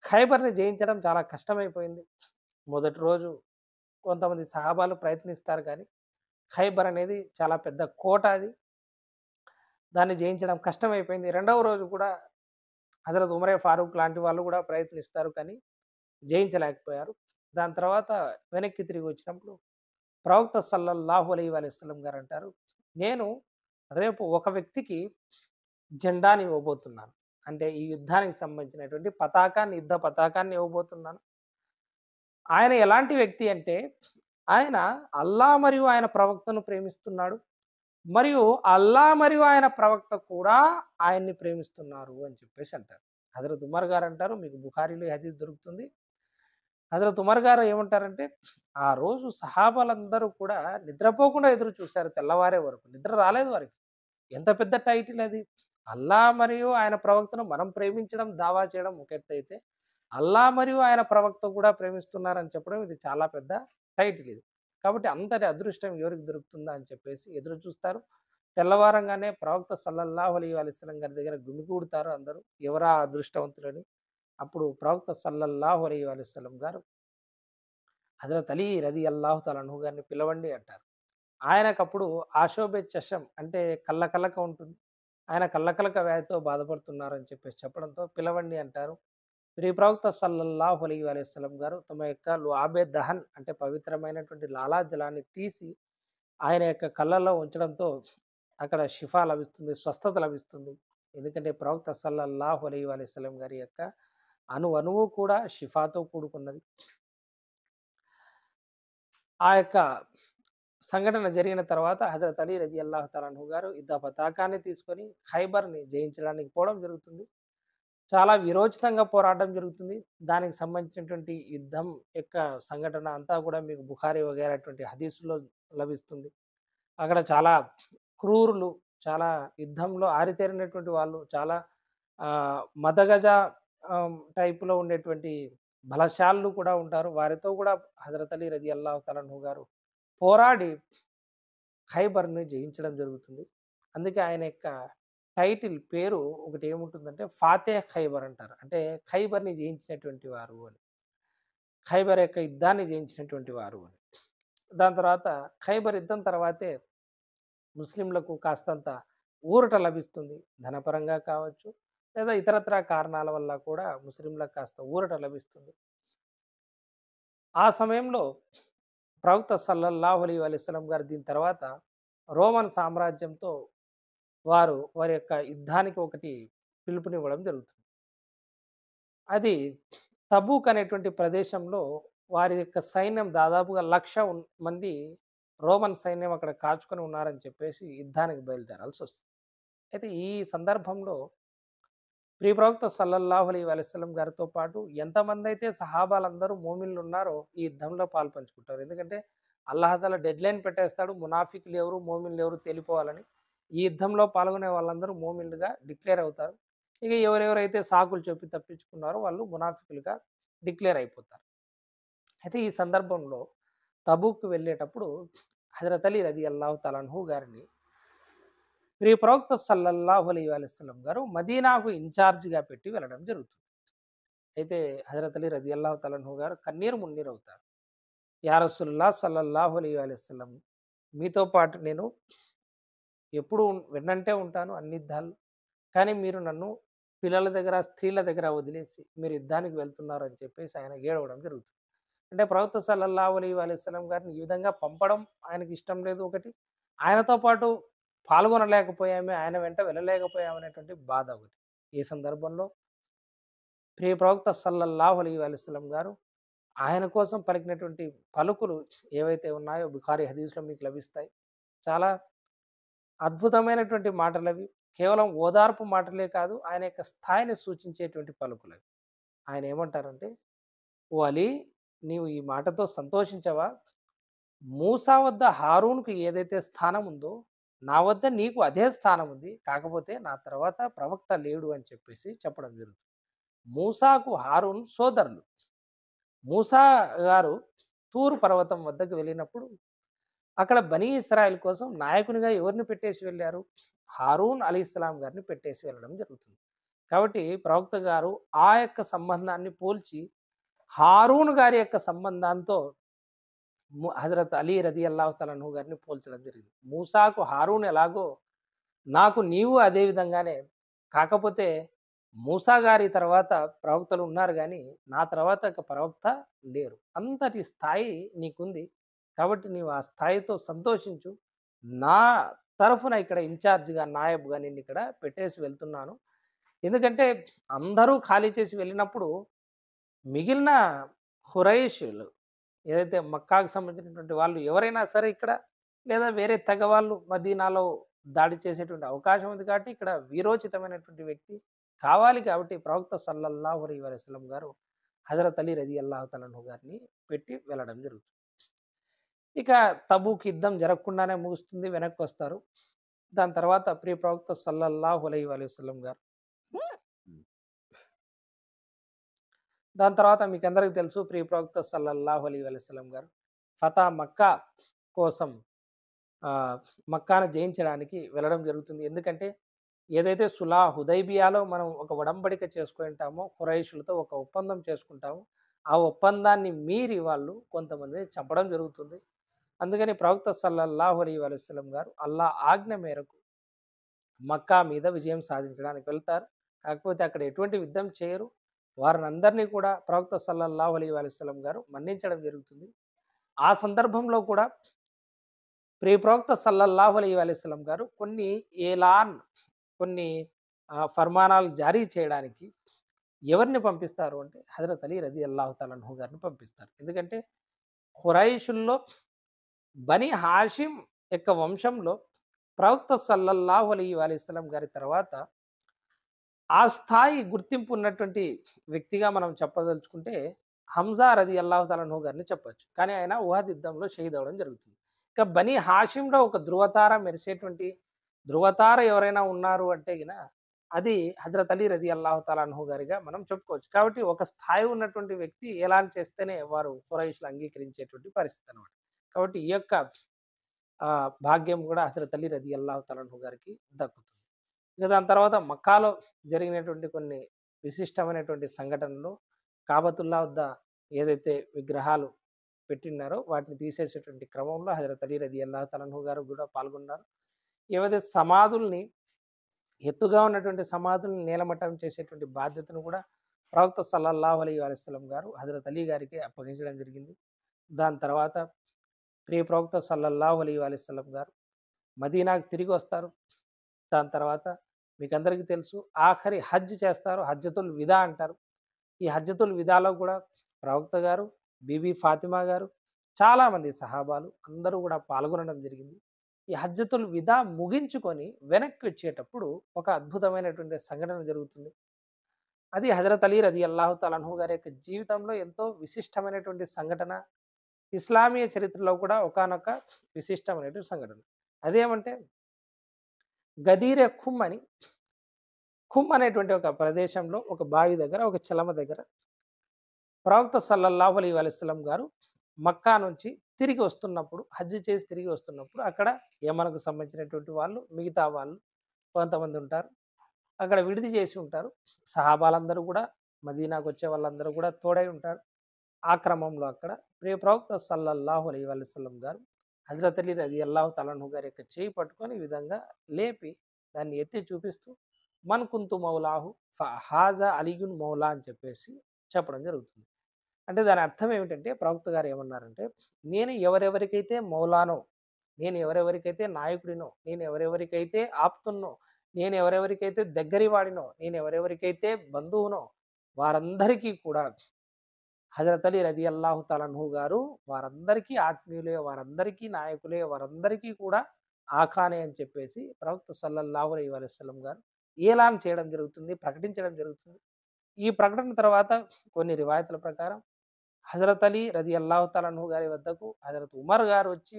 ఖైబర్‌ని జయించడం చాలా కష్టమైపోయింది. మొదటి రోజు కొంతమంది సహాబాలు ప్రయత్నిస్తారు కానీ, ఖైబర్ అనేది చాలా పెద్ద కోట అది. దాన్ని జయించడం కష్టమైపోయింది. రెండవ రోజు కూడా హజరత్ ఉమరే ఫారూక్ లాంటి వాళ్ళు కూడా ప్రయత్నిస్తారు కానీ, జయించలేకపోయారు. దాని తర్వాత వెనక్కి తిరిగి వచ్చినప్పుడు ప్రవక్త సల్లల్లాహు అలైహి వసల్లం గారు అంటారు, నేను రేపు ఒక వ్యక్తికి జెండాని ఇవ్వబోతున్నాను. అంటే ఈ యుద్ధానికి సంబంధించినటువంటి పతాకాన్ని, యుద్ధ పతాకాన్ని ఇవ్వబోతున్నాను. ఆయన ఎలాంటి వ్యక్తి అంటే, ఆయన అల్లా మరియు ఆయన ప్రవక్తను ప్రేమిస్తున్నాడు. మరియు అల్లా మరియు ఆయన ప్రవక్త కూడా ఆయన్ని ప్రేమిస్తున్నారు అని చెప్పేసి అంటారు. హజరత్ ఉమర్ గారు అంటారు, మీకు బుఖారీలో ఈ హదీస్ దొరుకుతుంది. హజరత్ ఉమర్ గారు ఏమంటారంటే, ఆ రోజు సహాబాలందరూ కూడా నిద్రపోకుండా ఎదురు చూశారు తెల్లవారే వరకు. నిద్ర రాలేదు వారికి. ఎంత పెద్ద టైటిల్ అది. అల్లా మరియు ఆయన ప్రవక్తను మనం ప్రేమించడం, దావా చేయడం ఒక ఎత్తైతే, అల్లా మరియు ఆయన ప్రవక్త కూడా ప్రేమిస్తున్నారని చెప్పడం ఇది చాలా పెద్ద టైటిల్ ఇది. కాబట్టి అంతటి అదృష్టం ఎవరికి దొరుకుతుందా అని చెప్పేసి ఎదురు చూస్తారు. తెల్లవారంగానే ప్రవక్త సల్లల్లాహు అలైహి వసల్లం గారి దగ్గర గుమిగూడుతారు అందరూ. ఎవరా అదృష్టవంతులని. అప్పుడు ప్రవక్త సల్లల్లాహు అలైహి వసల్లం గారు హజరత్ అలీ రదియల్లాహు తఆలా అన్హు గారిని పిలవండి అంటారు. ఆయనకప్పుడు ఆషోబే చషం అంటే కళ్ళకలక ఉంటుంది. ఆయన కళ్ళకలక వ్యాధితో బాధపడుతున్నారని చెప్పేసి చెప్పడంతో పిలవండి అంటారు. ప్రవక్త సల్లల్లాహు అలైహి వసల్లం గారు తమ యొక్క లుఆబే దహన్ అంటే పవిత్రమైనటువంటి లాలాజలాన్ని తీసి ఆయన యొక్క కళ్ళల్లో ఉంచడంతో అక్కడ షిఫా లభిస్తుంది, స్వస్థత లభిస్తుంది. ఎందుకంటే ప్రవక్త సల్లల్లాహు అలైహి వసల్లం గారి యొక్క అణువు కూడా షిఫాతో కూడుకున్నది. ఆ యొక్క సంఘటన జరిగిన తర్వాత హజరత్ అలీ రజియల్లాహు తఆలా అన్హు గారు యుద్ధ పతాకాన్ని తీసుకొని ఖైబర్‌ని జయించడానికి పోవడం జరుగుతుంది. చాలా విరోచితంగా పోరాటం జరుగుతుంది. దానికి సంబంధించినటువంటి యుద్ధం యొక్క సంఘటన అంతా కూడా మీకు బుఖారీ వగైరా అటువంటి హదీసుల్లో లభిస్తుంది. అక్కడ చాలా క్రూరులు, చాలా యుద్ధంలో ఆరితేరినటువంటి వాళ్ళు, చాలా మదగజ టైప్‌లో ఉండేటువంటి బలశాలులు కూడా ఉంటారు. వారితో కూడా హజరత్ అలీ రజియల్లాహు తఆలా అన్హు గారు పోరాడి ఖైబర్‌ని జయించడం జరుగుతుంది. అందుకే ఆయన యొక్క టైటిల్ పేరు ఒకటి ఏముంటుందంటే ఫాతే ఖైబర్ అంటారు. అంటే ఖైబర్‌ని జయించినటువంటి వారు అని. ఖైబర్ యొక్క యుద్ధాన్ని జయించినటువంటి వారు అని. దాని తర్వాత ఖైబర్ యుద్ధం తర్వాతే ముస్లింలకు కాస్తంత ఊరట లభిస్తుంది. ధనపరంగా కావచ్చు, లేదా ఇతరత్రా కారణాల వల్ల కూడా ముస్లింలకు కాస్త ఊరట లభిస్తుంది. ఆ సమయంలో ప్రవక్త సల్లల్లాహు అలైహి వసల్లం గారు దీని తర్వాత రోమన్ సామ్రాజ్యంతో వారి యొక్క యుద్ధానికి ఒకటి పిలుపునివ్వడం జరుగుతుంది. అది తబూక్ అనేటువంటి ప్రదేశంలో వారి యొక్క సైన్యం దాదాపుగా 1,00,000 మంది రోమన్ సైన్యం అక్కడ కాచుకొని ఉన్నారని చెప్పేసి యుద్ధానికి బయలుదేరాల్సొస్తుంది. అయితే ఈ సందర్భంలో ప్రవక్త సల్లల్లాహు అలైహి వసల్లం గారితో పాటు ఎంతమందైతే సహాబాలందరూ మోమిన్లు ఉన్నారో ఈ యుద్ధంలో పాలుపంచుకుంటారు. ఎందుకంటే అల్లాహ్ తాలా డెడ్‌లైన్ పెట్టేస్తాడు. మునాఫికులు ఎవరు, మోమిన్లు ఎవరు తేలిపోవాలని. ఈ యుద్ధంలో పాల్గొనే వాళ్ళందరూ మోమిన్లుగా డిక్లేర్ అవుతారు. ఇక ఎవరెవరైతే సాకులు చెప్పి తప్పించుకున్నారో వాళ్ళు మునాఫికులుగా డిక్లేర్ అయిపోతారు. అయితే ఈ సందర్భంలో తబూక్‌కి వెళ్ళేటప్పుడు హజరత్ అలీ రజియల్లాహు తఆలా అన్హు గారిని ప్రవక్త సల్లల్లాహు అలైహి వసల్లం గారు మదీనాకు ఇన్ఛార్జ్‌గా పెట్టి వెళ్ళడం జరుగుతుంది. అయితే హజరత్ అలీ రజియల్లాహు తఆలా అన్హు గారు కన్నీరు మున్నీరవుతారు. యా రసూలల్లాహ్ సల్లల్లాహు అలైహి వసల్లం, మీతో పాటు నేను ఎప్పుడు వెన్నంటే ఉంటాను అన్ని యుద్ధాల్లో. కానీ మీరు నన్ను పిల్లల దగ్గర, స్త్రీల దగ్గర వదిలేసి మీరు యుద్ధానికి వెళ్తున్నారు అని చెప్పేసి ఆయన ఏడవడం జరుగుతుంది. అంటే ప్రవక్త సల్లల్లాహు అలైహి వసల్లం గారిని ఈ విధంగా పంపడం ఆయనకి ఇష్టం లేదు ఒకటి. ఆయనతో పాటు పాల్గొనలేకపోయామే, ఆయన వెంట వెళ్ళలేకపోయామనేటువంటి బాధ ఒకటి. ఈ సందర్భంలో ప్రవక్త సల్లల్లాహు అలైహి వసల్లం గారు ఆయన కోసం పలికినటువంటి పలుకులు ఏవైతే ఉన్నాయో బుఖారీ హదీస్‌లో మీకు లభిస్తాయి. చాలా అద్భుతమైనటువంటి మాటలవి. కేవలం ఓదార్పు మాటలే కాదు, ఆయన యొక్క స్థాయిని సూచించేటువంటి పలుకులవి. ఆయన ఏమంటారంటే, "ఓ అలీ, నీవు ఈ మాటతో సంతోషించవా? మూసా వద్ద హారూన్‌కు ఏదైతే స్థానం ఉందో, నా వద్ద నీకు అదే స్థానం ఉంది. కాకపోతే నా తర్వాత ప్రవక్త లేడు అని చెప్పేసి చెప్పడం జరుగుతుంది. మూసాకు హారూన్ సోదరులు. మూసా గారు తూరు పర్వతం వద్దకు వెళ్ళినప్పుడు అక్కడ బనీ ఇస్రాయిల్ కోసం నాయకునిగా ఎవరిని పెట్టేసి వెళ్లారు? హారూన్ అలీస్లాం గారిని పెట్టేసి వెళ్ళడం జరుగుతుంది. కాబట్టి ప్రవక్త గారు ఆ యొక్క సంబంధాన్ని పోల్చి హారూన్ గారి యొక్క సంబంధంతో హజరత్ అలీ రదియల్లాహు తఆలా అన్హు గారిని పోల్చడం జరిగింది. మూసాకు హారూన్ ఎలాగో నాకు నీవు అదే విధంగానే. కాకపోతే మూసా గారి తర్వాత ప్రవక్తలు ఉన్నారు గానీ, నా తర్వాత ఒక ప్రవక్త లేరు. అంతటి స్థాయి నీకుంది. కాబట్టి నీవు ఆ స్థాయితో సంతోషించు. నా తరఫున ఇక్కడ ఇన్‌చార్జ్‌గా, నాయబ్‌గా నిన్నిక్కడ పెట్టేసి వెళ్తున్నాను. ఎందుకంటే అందరూ ఖాళీ చేసి వెళ్ళినప్పుడు మిగిలిన ఖురైషులు ఏదైతే మక్కాకు సంబంధించినటువంటి వాళ్ళు ఎవరైనా సరే ఇక్కడ లేదా వేరే తెగ వాళ్ళు మదీనాలో దాడి చేసేటువంటి అవకాశం ఉంది కాబట్టి ఇక్కడ వీరోచితమైనటువంటి వ్యక్తి కావాలి కాబట్టి ప్రవక్త సల్లల్లాహు అలైహి వసల్లం గారు హజరత్ అలీ రదియల్లాహు తఆలా అన్హు గారిని పెట్టి వెళ్ళడం జరుగుతుంది. ఇక తబూక్ యుద్ధం జరగకుండానే ముగుస్తుంది. వెనక్కి వస్తారు. దాని తర్వాత ప్రియ ప్రవక్త సల్లల్లాహు అలైహి వసల్లం గారు దాని తర్వాత మీకందరికీ తెలుసు ప్రియ ప్రవక్త సల్లల్లాహు అలైహి వసల్లం గారు ఫతా మక్కా కోసం మక్కాను జయించడానికి వెళ్ళడం జరుగుతుంది. ఎందుకంటే ఏదైతే సులా హుదైబియాలో మనం ఒక ఒడంబడిక చేసుకుంటామో ఖురైషులతో ఒక ఒప్పందం చేసుకుంటామో ఆ ఒప్పందాన్ని మీరి వాళ్ళు కొంతమందిని చంపడం జరుగుతుంది. అందుకని ప్రవక్త సల్లల్లాహు అలైహి వసల్లం గారు అల్లా ఆజ్ఞ మేరకు మక్కా మీద విజయం సాధించడానికి వెళ్తారు. కాకపోతే అక్కడ ఎటువంటి యుద్ధం చేయరు. వారినందరినీ కూడా ప్రవక్త సల్లల్లాహు అలైహి వసల్లం గారు మన్నించడం జరుగుతుంది. ఆ సందర్భంలో కూడా ప్రియ ప్రవక్త సల్లల్లాహు అలైహి వసల్లం గారు కొన్ని ఫర్మానాలు జారీ చేయడానికి ఎవరిని పంపిస్తారు అంటే హజరత్ అలీ రదియల్లాహు తఆలా అన్హు గారిని పంపిస్తారు. ఎందుకంటే ఖురైషుల్లో బనీ హాషిం యొక్క వంశంలో ప్రవక్త సల్లల్లాహు అలైహి వసల్లం గారి తర్వాత ఆ స్థాయి గుర్తింపు ఉన్నటువంటి వ్యక్తిగా మనం చెప్పదలుచుకుంటే హంజా రదియల్లాహు తఆలా అన్హు గారిని చెప్పొచ్చు. కానీ ఆయన ఉహద్ యుద్ధంలో షహీద్ అవ్వడం జరుగుతుంది. ఇక బనీ హాషింలో ఒక ధృవతార మెరిసేటువంటి ధృవతార ఎవరైనా ఉన్నారు అంటే గిన అది హజరత్ అలీ రదియల్లాహు తఆలా అన్హు గారిగా మనం చెప్పుకోవచ్చు. కాబట్టి ఒక స్థాయి ఉన్నటువంటి వ్యక్తి ఎలాన్ చేస్తేనే వారు ఖురైష్‌లు అంగీకరించేటువంటి పరిస్థితి అన్నమాట. కాబట్టి ఈ యొక్క భాగ్యం కూడా హజరత్ అలీ రదియల్లాహు తఆలా అన్హు గారికి దక్కుతుంది. ఇక దాని తర్వాత మక్కాలో జరిగినటువంటి కొన్ని విశిష్టమైనటువంటి సంఘటనలు కాబతుల్లా వద్ద ఏదైతే విగ్రహాలు పెట్టినారో వాటిని తీసేసేటువంటి క్రమంలో హజరత్ అలీ రదియల్లాహు తఆలా అన్హు గారు కూడా పాల్గొన్నారు. ఏవైతే సమాధుల్ని ఎత్తుగా ఉన్నటువంటి సమాధుల్ని నేలమట్టం చేసేటువంటి బాధ్యతను కూడా ప్రవక్త సల్లల్లాహు అలైహి వసల్లం గారు హజరత్ అలీ గారికి అప్పగించడం జరిగింది. దాని తర్వాత ప్రియ ప్రవక్త సల్లల్లాహు అలైహి వసల్లం గారు మదీనాకు తిరిగి వస్తారు. దాని తర్వాత మీకందరికీ తెలుసు ఆఖరి హజ్ చేస్తారు. హజ్జతుల్ విదా అంటారు. ఈ హజ్జతుల్ విదాలో కూడా ప్రవక్త గారు, బీబీ ఫాతిమా గారు, చాలామంది సహాబాలు అందరూ కూడా పాల్గొనడం జరిగింది. ఈ హజ్జతుల్ విదా ముగించుకొని వెనక్కి వచ్చేటప్పుడు ఒక అద్భుతమైనటువంటి సంఘటన జరుగుతుంది. అది హజరత్ అలీ రదియల్లాహు తఆలా అన్హు గారి యొక్క జీవితంలో ఎంతో విశిష్టమైనటువంటి సంఘటన. ఇస్లామీయ చరిత్రలో కూడా ఒకానొక విశిష్టమైనటువంటి సంఘటన. అదేమంటే గదీరె ఖుమ్ అని ఖుమ్ అనేటువంటి ఒక ప్రదేశంలో ఒక బావి దగ్గర ఒక చెలమ దగ్గర ప్రవక్త సల్లల్లాహు అలైహి వసల్లం గారు మక్కా నుంచి తిరిగి వస్తున్నప్పుడు హజ్ చేసి తిరిగి వస్తున్నప్పుడు అక్కడ యమన్‌కు సంబంధించినటువంటి వాళ్ళు మిగతా వాళ్ళు కొంతమంది ఉంటారు. అక్కడ విడిది చేసి ఉంటారు. సహాబాలందరూ కూడా మదీనాకు వచ్చే వాళ్ళందరూ కూడా తోడై ఉంటారు. ఆ క్రమంలో అక్కడ ప్రియ ప్రవక్త సల్లల్లాహు అలైహి వసల్లం గారు హజరత్ అలీ రదియల్లాహు తఆలా అన్హు గారి యొక్క చేయి పట్టుకొని ఈ విధంగా లేపి దాన్ని ఎత్తి చూపిస్తూ మన్ కుంతు మౌలాహు హాజా అలీయున్ మౌలా అని చెప్పేసి చెప్పడం జరుగుతుంది. అంటే దాని అర్థం ఏమిటంటే ప్రవక్త గారు ఏమన్నారంటే నేను ఎవరెవరికైతే మౌలానో, నేను ఎవరెవరికైతే నాయకుడినో, నేను ఎవరెవరికైతే ఆప్తున్నో, నేను ఎవరెవరికైతే దగ్గరి వాడినో, నేను ఎవరెవరికైతే బంధువునో వారందరికీ కూడా హజరత్ అలీ రదియల్లాహు తఆలా అన్హు గారు వారందరికీ ఆత్మీయులే, వారందరికీ నాయకులే, వారందరికీ కూడా ఆఖానే అని చెప్పేసి ప్రవక్త సల్లల్లాహు అలైహి వసల్లం గారు ఏలాన్ చేయడం జరుగుతుంది, ప్రకటించడం జరుగుతుంది. ఈ ప్రకటన తర్వాత కొన్ని రివాయతుల ప్రకారం హజరత్ అలీ రదియల్లాహు తాలా అన్హు గారి వద్దకు హజరత్ ఉమర్ గారు వచ్చి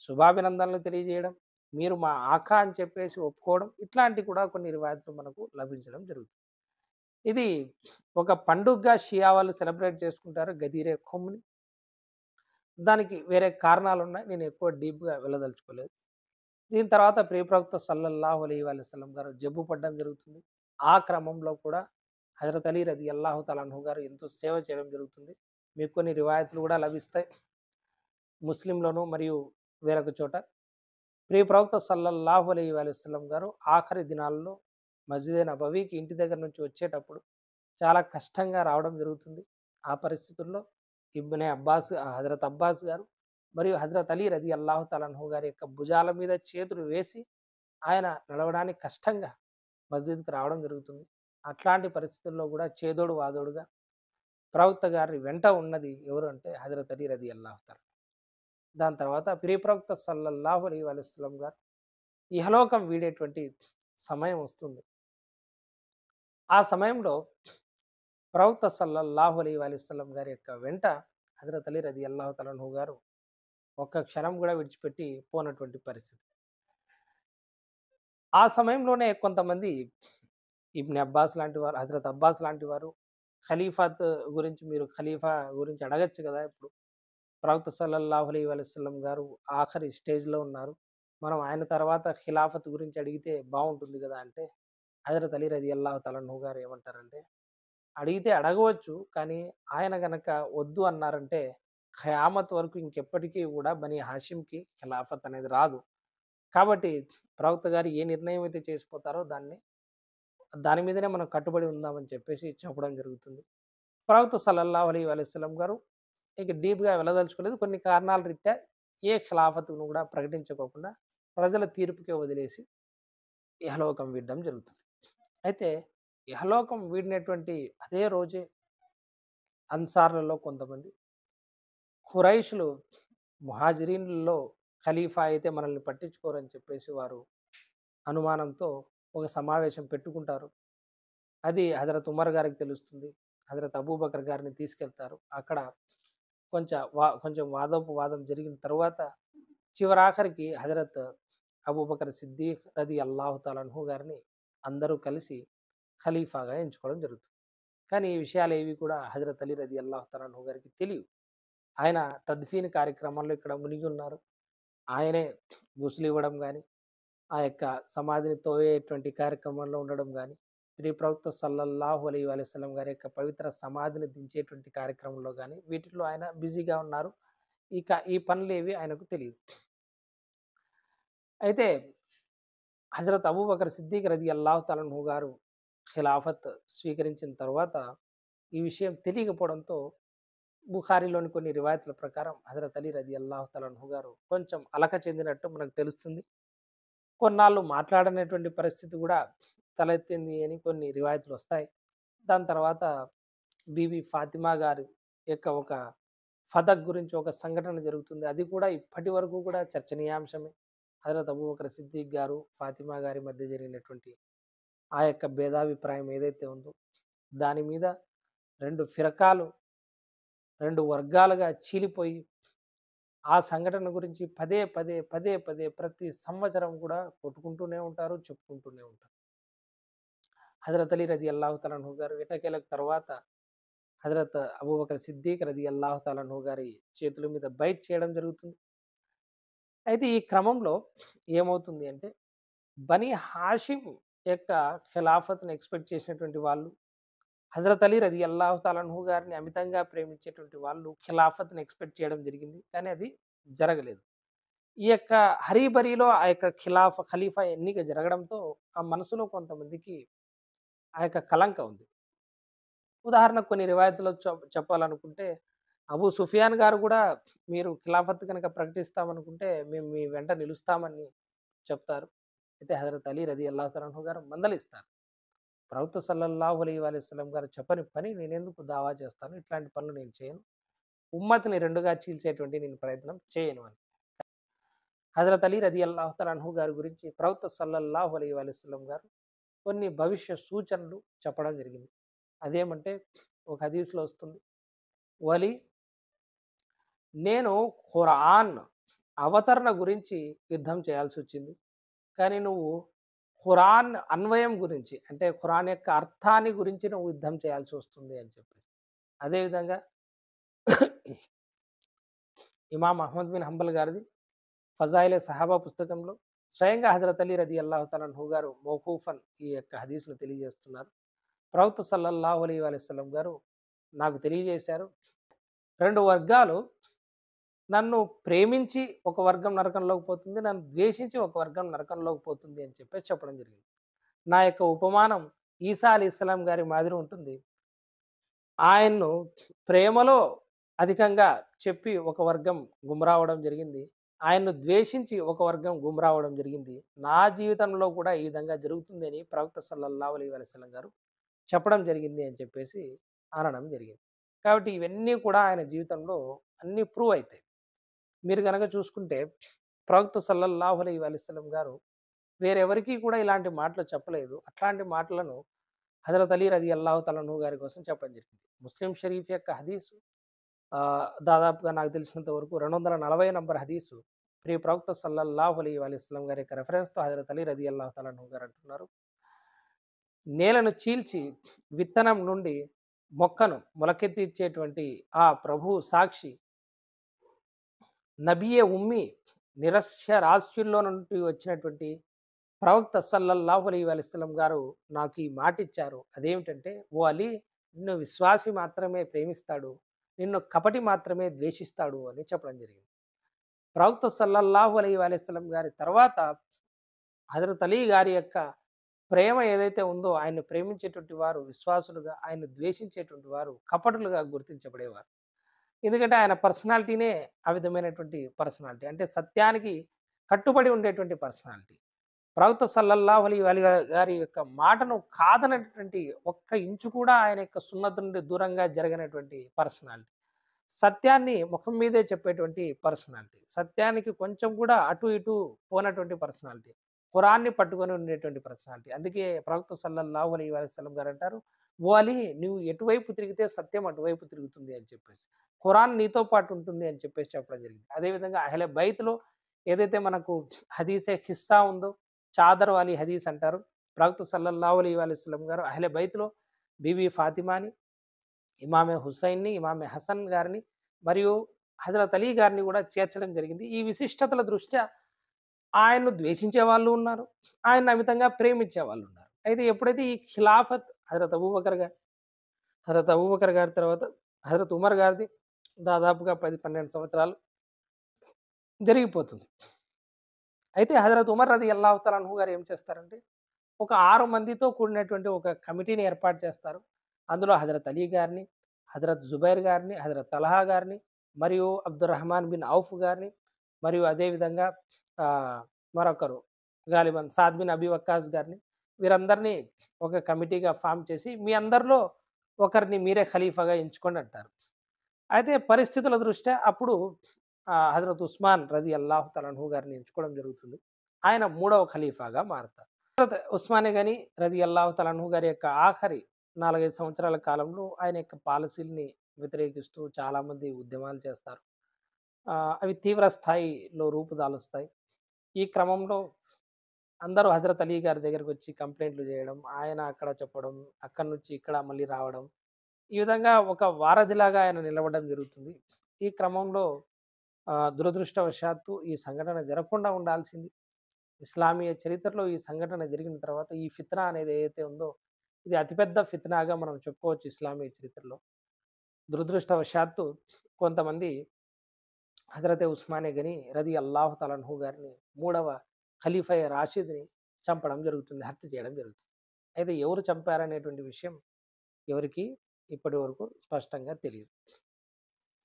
శుభాభినందనలు తెలియజేయడం, మీరు మా ఆఖా అని చెప్పేసి ఒప్పుకోవడం, ఇట్లాంటి కూడా కొన్ని రివాయతులు మనకు లభించడం జరుగుతుంది. ఇది ఒక పండుగగా షియా వాళ్ళు సెలబ్రేట్ చేసుకుంటారు గదీరే కొమ్ముని. దానికి వేరే కారణాలున్నాయి. నేను ఎక్కువ డీప్‌గా వెళ్ళదలుచుకోలేదు. దీని తర్వాత ప్రియప్రవక్త సల్లల్లాహు అలైహి వసల్లం గారు జబ్బు పడడం జరుగుతుంది. ఆ క్రమంలో కూడా హజరత్ అలీ రదియల్లాహు తఆలా అన్హు గారు ఎంతో సేవ చేయడం జరుగుతుంది. మీకు కొన్ని రివాయతులు కూడా లభిస్తాయి. ముస్లింలోను మరియు వేరొక చోట. ప్రియప్రవక్త సల్లల్లాహు అలైహి వసల్లం గారు ఆఖరి దినాల్లో మస్జిద్ నబవీకి ఇంటి దగ్గర నుంచి వచ్చేటప్పుడు చాలా కష్టంగా రావడం జరుగుతుంది. ఆ పరిస్థితుల్లో ఇబ్నే అబ్బాస్ హజరత్ అబ్బాస్ గారు మరియు హజరత్ అలీ రదియల్లాహు తఆలా అన్హు గారి యొక్క భుజాల మీద చేతులు వేసి ఆయన నడవడానికి కష్టంగా మస్జిద్‌కి రావడం జరుగుతుంది. అట్లాంటి పరిస్థితుల్లో కూడా చేదోడు వాదోడుగా ప్రవక్త గారి వెంట ఉన్నది ఎవరు అంటే హజరత్ అలీ రదియల్లాహు తఆలా. దాని తర్వాత ప్రవక్త సల్లల్లాహు అలైహి వసల్లం గారు ఇహలోకం వీడేటువంటి సమయం వస్తుంది. ఆ సమయంలో ప్రవక్త సల్లల్లాహు అలైహి వసల్లం గారి యొక్క వెంట హజరత్ అలీ రదియల్లాహు తఆలా అన్హు గారు ఒక్క క్షణం కూడా విడిచిపెట్టి పోనటువంటి పరిస్థితి. ఆ సమయంలోనే కొంతమంది ఇబ్న్ అబ్బాస్ లాంటి వారు, హజరత్ అబ్బాస్ లాంటి వారు ఖలీఫాత్ గురించి మీరు ఖలీఫా గురించి అడగొచ్చు కదా! ఇప్పుడు ప్రవక్త సల్లల్లాహు అలైహి వసల్లం గారు ఆఖరి స్టేజ్‌లో ఉన్నారు. మనం ఆయన తర్వాత ఖిలాఫత్ గురించి అడిగితే బావుంటుంది గదా! అంటే హజరత్ అలీ రదియల్లాహు తఆలా అన్హు గారు ఏమంటారంటే, అడిగితే అడగవచ్చు. కానీ ఆయన గనక వద్దు అన్నారంటే ఖయామత్ వరకు ఇంకెప్పటికీ గూడా బనీ హాషిమ్‌కి ఖిలాఫత్ అనేది రాదు. కాబట్టి ప్రవక్త గారు ఏ నిర్ణయం అయితే చేసిపోతారో దాని మీదనే మనం కట్టుబడి ఉందామని చెప్పేసి చెప్పడం జరుగుతుంది. ప్రవక్త సల్లల్లాహు అలైహి వసల్లం గారు ఇక డీప్‌గా వెళ్ళదలుచుకోలేదు. కొన్ని కారణాల రీత్యా ఏ ఖిలాఫత్‌ను కూడా ప్రకటించుకోకుండా ప్రజల తీర్పుకే వదిలేసి ఇహలోకం వీడడం జరుగుతుంది. అయితే ఇహలోకం వీడినటువంటి అదే రోజే అన్సార్‌లలో కొంతమంది ఖురైషులు ముహాజిరీన్‌లలో ఖలీఫా అయితే మనల్ని పట్టించుకోరని చెప్పేసి వారు అనుమానంతో ఒక సమావేశం పెట్టుకుంటారు. అది హజరత్ ఉమర్ గారికి తెలుస్తుంది. హజరత్ అబూబకర్ గారిని తీసుకెళ్తారు. అక్కడ కొంచెం వాదోపవాదం జరిగిన తరువాత చివరాఖరికి హజరత్ అబూబకర్ సిద్దీక్ రదియల్లాహు తఆలా అన్హు గారిని అందరూ కలిసి ఖలీఫాగా ఎంచుకోవడం జరుగుతుంది. కానీ ఈ విషయాలేవి కూడా హజరత్ అలీ రదియల్లాహు తఆలా అన్హు గారికి తెలియవు. ఆయన తద్ఫీన్ కార్యక్రమంలో ఇక్కడ మునిగి ఉన్నారు. ఆయనే గుస్లు ఇవ్వడం గాని, ఆ యొక్క సమాధిని తోయేటువంటి కార్యక్రమంలో ఉండడం గాని, ప్రవక్త సల్లల్లాహు అలైహి వసల్లం గారి యొక్క పవిత్ర సమాధిని దించేటువంటి కార్యక్రమంలో గాని, వీటిలో ఆయన బిజీగా ఉన్నారు. ఇక ఈ పనులేవి ఆయనకు తెలీదు. అయితే హజరత్ అబూబకర్ సిద్దీక్ రదియల్లాహు తఆలా అన్హు గారు ఖిలాఫత్ స్వీకరించిన తర్వాత ఈ విషయం తెలియకపోవడంతో బుఖారీలోని కొన్ని రివాయతుల ప్రకారం హజరత్ అలీ రదియల్లాహు తఆలా అన్హు గారు కొంచెం అలక చెందినట్టు మనకు తెలుస్తుంది. కొన్నాళ్ళు మాట్లాడనటువంటి పరిస్థితి కూడా తలెత్తింది అని కొన్ని రివాయతులు వస్తాయి. దాని తర్వాత బీబీ ఫాతిమా గారి యొక్క ఒక ఫదక్ గురించి ఒక సంఘటన జరుగుతుంది. అది కూడా ఇప్పటి వరకు కూడా చర్చనీయాంశమే. హజరత్ అబూబకర్ సిద్దిక్ గారు, ఫాతిమా గారి మధ్య జరిగినటువంటి ఆ యొక్క భేదాభిప్రాయం ఏదైతే ఉందో దాని మీద 2 ఫిరకాలు, 2 వర్గాలుగా చీలిపోయి ఆ సంఘటన గురించి పదే పదే ప్రతి సంవత్సరం కూడా కొట్టుకుంటూనే ఉంటారు, చెప్పుకుంటూనే ఉంటారు. హజరత్ అలీ రదియల్లాహు తఆలా అన్హు గారు ఎట్టకేలకు తర్వాత హజరత్ అబూబకర్ సిద్దిక్ రదియల్లాహు తఆలా అన్హు గారి చేతుల మీద బైత్ చేయడం జరుగుతుంది. అయితే ఈ క్రమంలో ఏమవుతుంది అంటే బనీ హాషిమ్ యొక్క ఖిలాఫత్‌ని ఎక్స్‌పెక్ట్ చేసినటువంటి వాళ్ళు, హజరత్ అలీ రదియల్లాహు తఆలా అన్హు గారిని అమితంగా ప్రేమించేటువంటి వాళ్ళు ఖిలాఫత్‌ని ఎక్స్‌పెక్ట్ చేయడం జరిగింది. కానీ అది జరగలేదు. ఈ యొక్క హరీబరీలో ఆ యొక్క ఖలీఫా ఎన్నిక జరగడంతో ఆ మనసులో కొంతమందికి ఆ యొక్క కలంక ఉంది. ఉదాహరణకు కొన్ని రివాయతులో చెప్పాలనుకుంటే అబూ సుఫియాన్ గారు కూడా మీరు ఖిలాఫత్ గనక ప్రకటిస్తామనుకుంటే మేము మీ వెంట నిలుస్తామని చెప్తారు. అయితే హజరత్ అలీ రదియల్లాహు తఆలా అన్హు గారు మందలిస్తారు. ప్రవక్త సల్లల్లాహు అలైహి వసల్లం గారు చెప్పని పని నేనెందుకు దావా చేస్తాను? ఇట్లాంటి పనులు నేను చేయను. ఉమ్మత్‌ని 2గా చీల్చేటువంటి నేను ప్రయత్నం చేయను అని. హజరత్ అలీ రదియల్లాహు తఆలా అన్హు గారి గురించి ప్రవక్త సల్లల్లాహు అలైహి వసల్లం గారు కొన్ని భవిష్య సూచనలు చెప్పడం జరిగింది. అదేమంటే ఒక హదీస్‌లో వస్తుంది. వలి నేను ఖురాన్ అవతరణ గురించి యుద్ధం చేయాల్సొచ్చింది. కానీ నువ్వు ఖురాన్ అన్వయం గురించి అంటే ఖురాన్ యొక్క అర్థాన్ని గురించి నువ్వు యుద్ధం చేయాల్సి వస్తుంది అని చెప్పేసి. అదేవిధంగా ఇమాం అహ్మద్ బిన్ హంబల్ గారిది ఫజాయిలే సహాబా పుస్తకంలో స్వయంగా హజరత్ అలీ రదియల్లాహు తఆలా అన్హు గారు మౌఖూఫన్ ఈ యొక్క హదీస్‌ను తెలియజేస్తున్నారు. ప్రవక్త సల్లల్లాహు అలైహి వసల్లం గారు నాకు తెలియజేశారు. 2 వర్గాలు నన్ను ప్రేమించి ఒక వర్గం నరకంలోకి పోతుంది. నన్ను ద్వేషించి ఒక వర్గం నరకంలోకి పోతుంది అని చెప్పేసి చెప్పడం జరిగింది. నా యొక్క ఉపమానం ఈసా అలైహిస్సలాం గారి మాదిరి ఉంటుంది. ఆయన్ను ప్రేమలో అధికంగా చెప్పి ఒక వర్గం గుమ్రావడం జరిగింది. ఆయన్ను ద్వేషించి ఒక వర్గం గుమ్రావడం జరిగింది. నా జీవితంలో కూడా ఈ విధంగా జరుగుతుంది అని ప్రవక్త సల్లల్లాహు అలైహి వసల్లం గారు చెప్పడం జరిగింది అని చెప్పేసి అనడం జరిగింది. కాబట్టి ఇవన్నీ కూడా ఆయన జీవితంలో అన్నీ ప్రూవ్ అయితాయి. మీరు గనక చూసుకుంటే ప్రవక్త సల్లల్లాహు అలైహి వసల్లం గారు వేరెవరికీ కూడా ఇలాంటి మాటలు చెప్పలేదు. అట్లాంటి మాటలను హజరత్ అలీ రదియల్లాహు తఆలా అన్హు గారి కోసం చెప్పడం జరిగింది. ముస్లిం షరీఫ్ యొక్క హదీసు దాదాపుగా నాకు తెలిసినంత వరకు 240 నంబర్ హదీసు ప్రవక్త సల్లల్లాహు అలైహి వసల్లం గారి యొక్క రెఫరెన్స్‌తో హజరత్ అలీ రదియల్లాహు తఆలా అన్హు గారు అంటున్నారు. నేలను చీల్చి విత్తనం నుండి మొక్కను మొలకెత్తిచ్చేటువంటి ఆ ప్రభువు సాక్షి నబియే ఉమ్మి నిరక్షరాస్యుల్లో నుండి వచ్చినటువంటి ప్రవక్త సల్లల్లాహు అలైహి వసల్లం గారు నాకు ఈ మాట ఇచ్చారు. అదేమిటంటే, ఓ అలీ, నిన్ను విశ్వాసి మాత్రమే ప్రేమిస్తాడు, నిన్ను కపటి మాత్రమే ద్వేషిస్తాడు అని చెప్పడం జరిగింది. ప్రవక్త సల్లల్లాహు అలైహి వసల్లం గారి తర్వాత హజరత్ అలీ గారి యొక్క ప్రేమ ఏదైతే ఉందో ఆయన్ని ప్రేమించేటువంటి వారు విశ్వాసులుగా, ఆయన్ని ద్వేషించేటువంటి వారు కపటులుగా గుర్తించబడేవారు. ఎందుకంటే ఆయన పర్సనాలిటీనే ఆ విధమైనటువంటి పర్సనాలిటీ. అంటే సత్యానికి కట్టుబడి ఉండేటువంటి పర్సనాలిటీ. ప్రవక్త సల్లల్లాహు అలైహి గారి యొక్క మాటను కాదనటువంటి ఒక్క ఇంచు కూడా ఆయన యొక్క సున్నత్ నుండి దూరంగా జరగనటువంటి పర్సనాలిటీ. సత్యాన్ని ముఖం మీదే చెప్పేటువంటి పర్సనాలిటీ. సత్యానికి కొంచెం కూడా అటు ఇటు పోనటువంటి పర్సనాలిటీ. ఖురాన్‌ని పట్టుకొని ఉండేటువంటి పర్సనాలిటీ. అందుకే ప్రవక్త సల్లల్లాహు అలైహి వసల్లం గారు అంటారు, "ఓ అలీ, నువ్వు ఎటువైపు తిరిగితే సత్యం అటువైపు తిరుగుతుంది" అని చెప్పేసి. ఖురాన్ నీతో పాటు ఉంటుంది అని చెప్పేసి చెప్పడం జరిగింది. అదేవిధంగా అహ్లే బైత్‌లో ఏదైతే మనకు హదీసే కిస్సా ఉందో, చాదర్ వాలీ హదీస్ అంటారు. ప్రవక్త సల్లల్లాహు అలైహి వసల్లం గారు అహ్లే బైత్‌లో బీబీ ఫాతిమాని, ఇమామే హుసైన్‌ని, ఇమామే హసన్ గారిని మరియు హజరత్ అలీ గారిని కూడా చేర్చడం జరిగింది. ఈ విశిష్టతల దృష్ట్యా ఆయన్ను ద్వేషించే వాళ్ళు ఉన్నారు. ఆయన్ని అమితంగా ప్రేమించే వాళ్ళు ఉన్నారు. అయితే ఎప్పుడైతే ఈ ఖిలాఫత్ హజరత్ అబూబకర్ గారి తర్వాత హజరత్ ఉమర్ గారిది దాదాపుగా 10, 12 సంవత్సరాలు జరిగిపోతుంది. అయితే హజరత్ ఉమర్ రదియల్లాహు తఆలా అన్హు గారు ఏం చేస్తారంటే, ఒక 6 మందితో కూడినటువంటి ఒక కమిటీని ఏర్పాటు చేస్తారు. అందులో హజరత్ అలీ గారిని, హజరత్ జుబైర్ గారిని, హజరత్ తల్హా గారిని, మరియు అబ్దుర్రహమాన్ బిన్ ఔఫ్ గారిని, మరియు అదేవిధంగా మరొకరు గాలిబన్ సాద్ బిన్ అబీ వక్కాస్ గారిని, వీరందరినీ ఒక కమిటీగా ఫార్మ్ చేసి, మీ అందరిలో ఒకరిని మీరే ఖలీఫాగా ఎంచుకోండి అంటారు. అయితే పరిస్థితుల దృష్ట్యా అప్పుడు హజరత్ ఉస్మాన్ రదియల్లాహు తఆలా అన్హు గారిని ఎంచుకోవడం జరుగుతుంది. ఆయన 3వ ఖలీఫాగా మారతారు. హజరత్ ఉస్మానే గని రదియల్లాహు తఆలా అన్హు గారి యొక్క ఆఖరి 4, 5 సంవత్సరాల కాలంలో ఆయన యొక్క పాలసీలని వ్యతిరేకిస్తూ చాలామంది ఉద్యమాలు చేస్తారు. అవి తీవ్ర స్థాయిలో రూపుదాలుస్తాయి. ఈ క్రమంలో అందరూ హజరత్ అలీ గారి దగ్గరకొచ్చి కంప్లెయింట్లు జేయడం, ఆయన అక్కడ చెప్పడం, అక్కడి నుంచి ఇక్కడ మళ్ళీ రావడం. ఈ విధంగా ఒక వారధిలాగా ఆయన నిలవడం జరుగుతుంది. ఈ క్రమంలో దురదృష్టవశాత్తు ఈ సంఘటన జరగకుండా ఉండాల్సింది. ఇస్లామీయ చరిత్రలో ఈ సంఘటన జరిగిన తర్వాత ఈ ఫిత్నా అనేది ఏదైతే ఉందో, ఇది అతిపెద్ద ఫిత్నాగా మనం చెప్పుకోవచ్చు ఇస్లామీయ చరిత్రలో. దురదృష్టవశాత్తు కొంతమంది హజరతే ఉస్మానే గని రదియల్లాహు తఆలా అన్హు గారిని 3వ ఖలీఫా రాషిద్‌ని చంపడం జరుగుతుంది. హత్య చేయడం జరుగుతుంది. అయితే ఎవరు చంపారనేటువంటి విషయం ఎవరికీ ఇప్పటి వరకు స్పష్టంగా తెలీదు.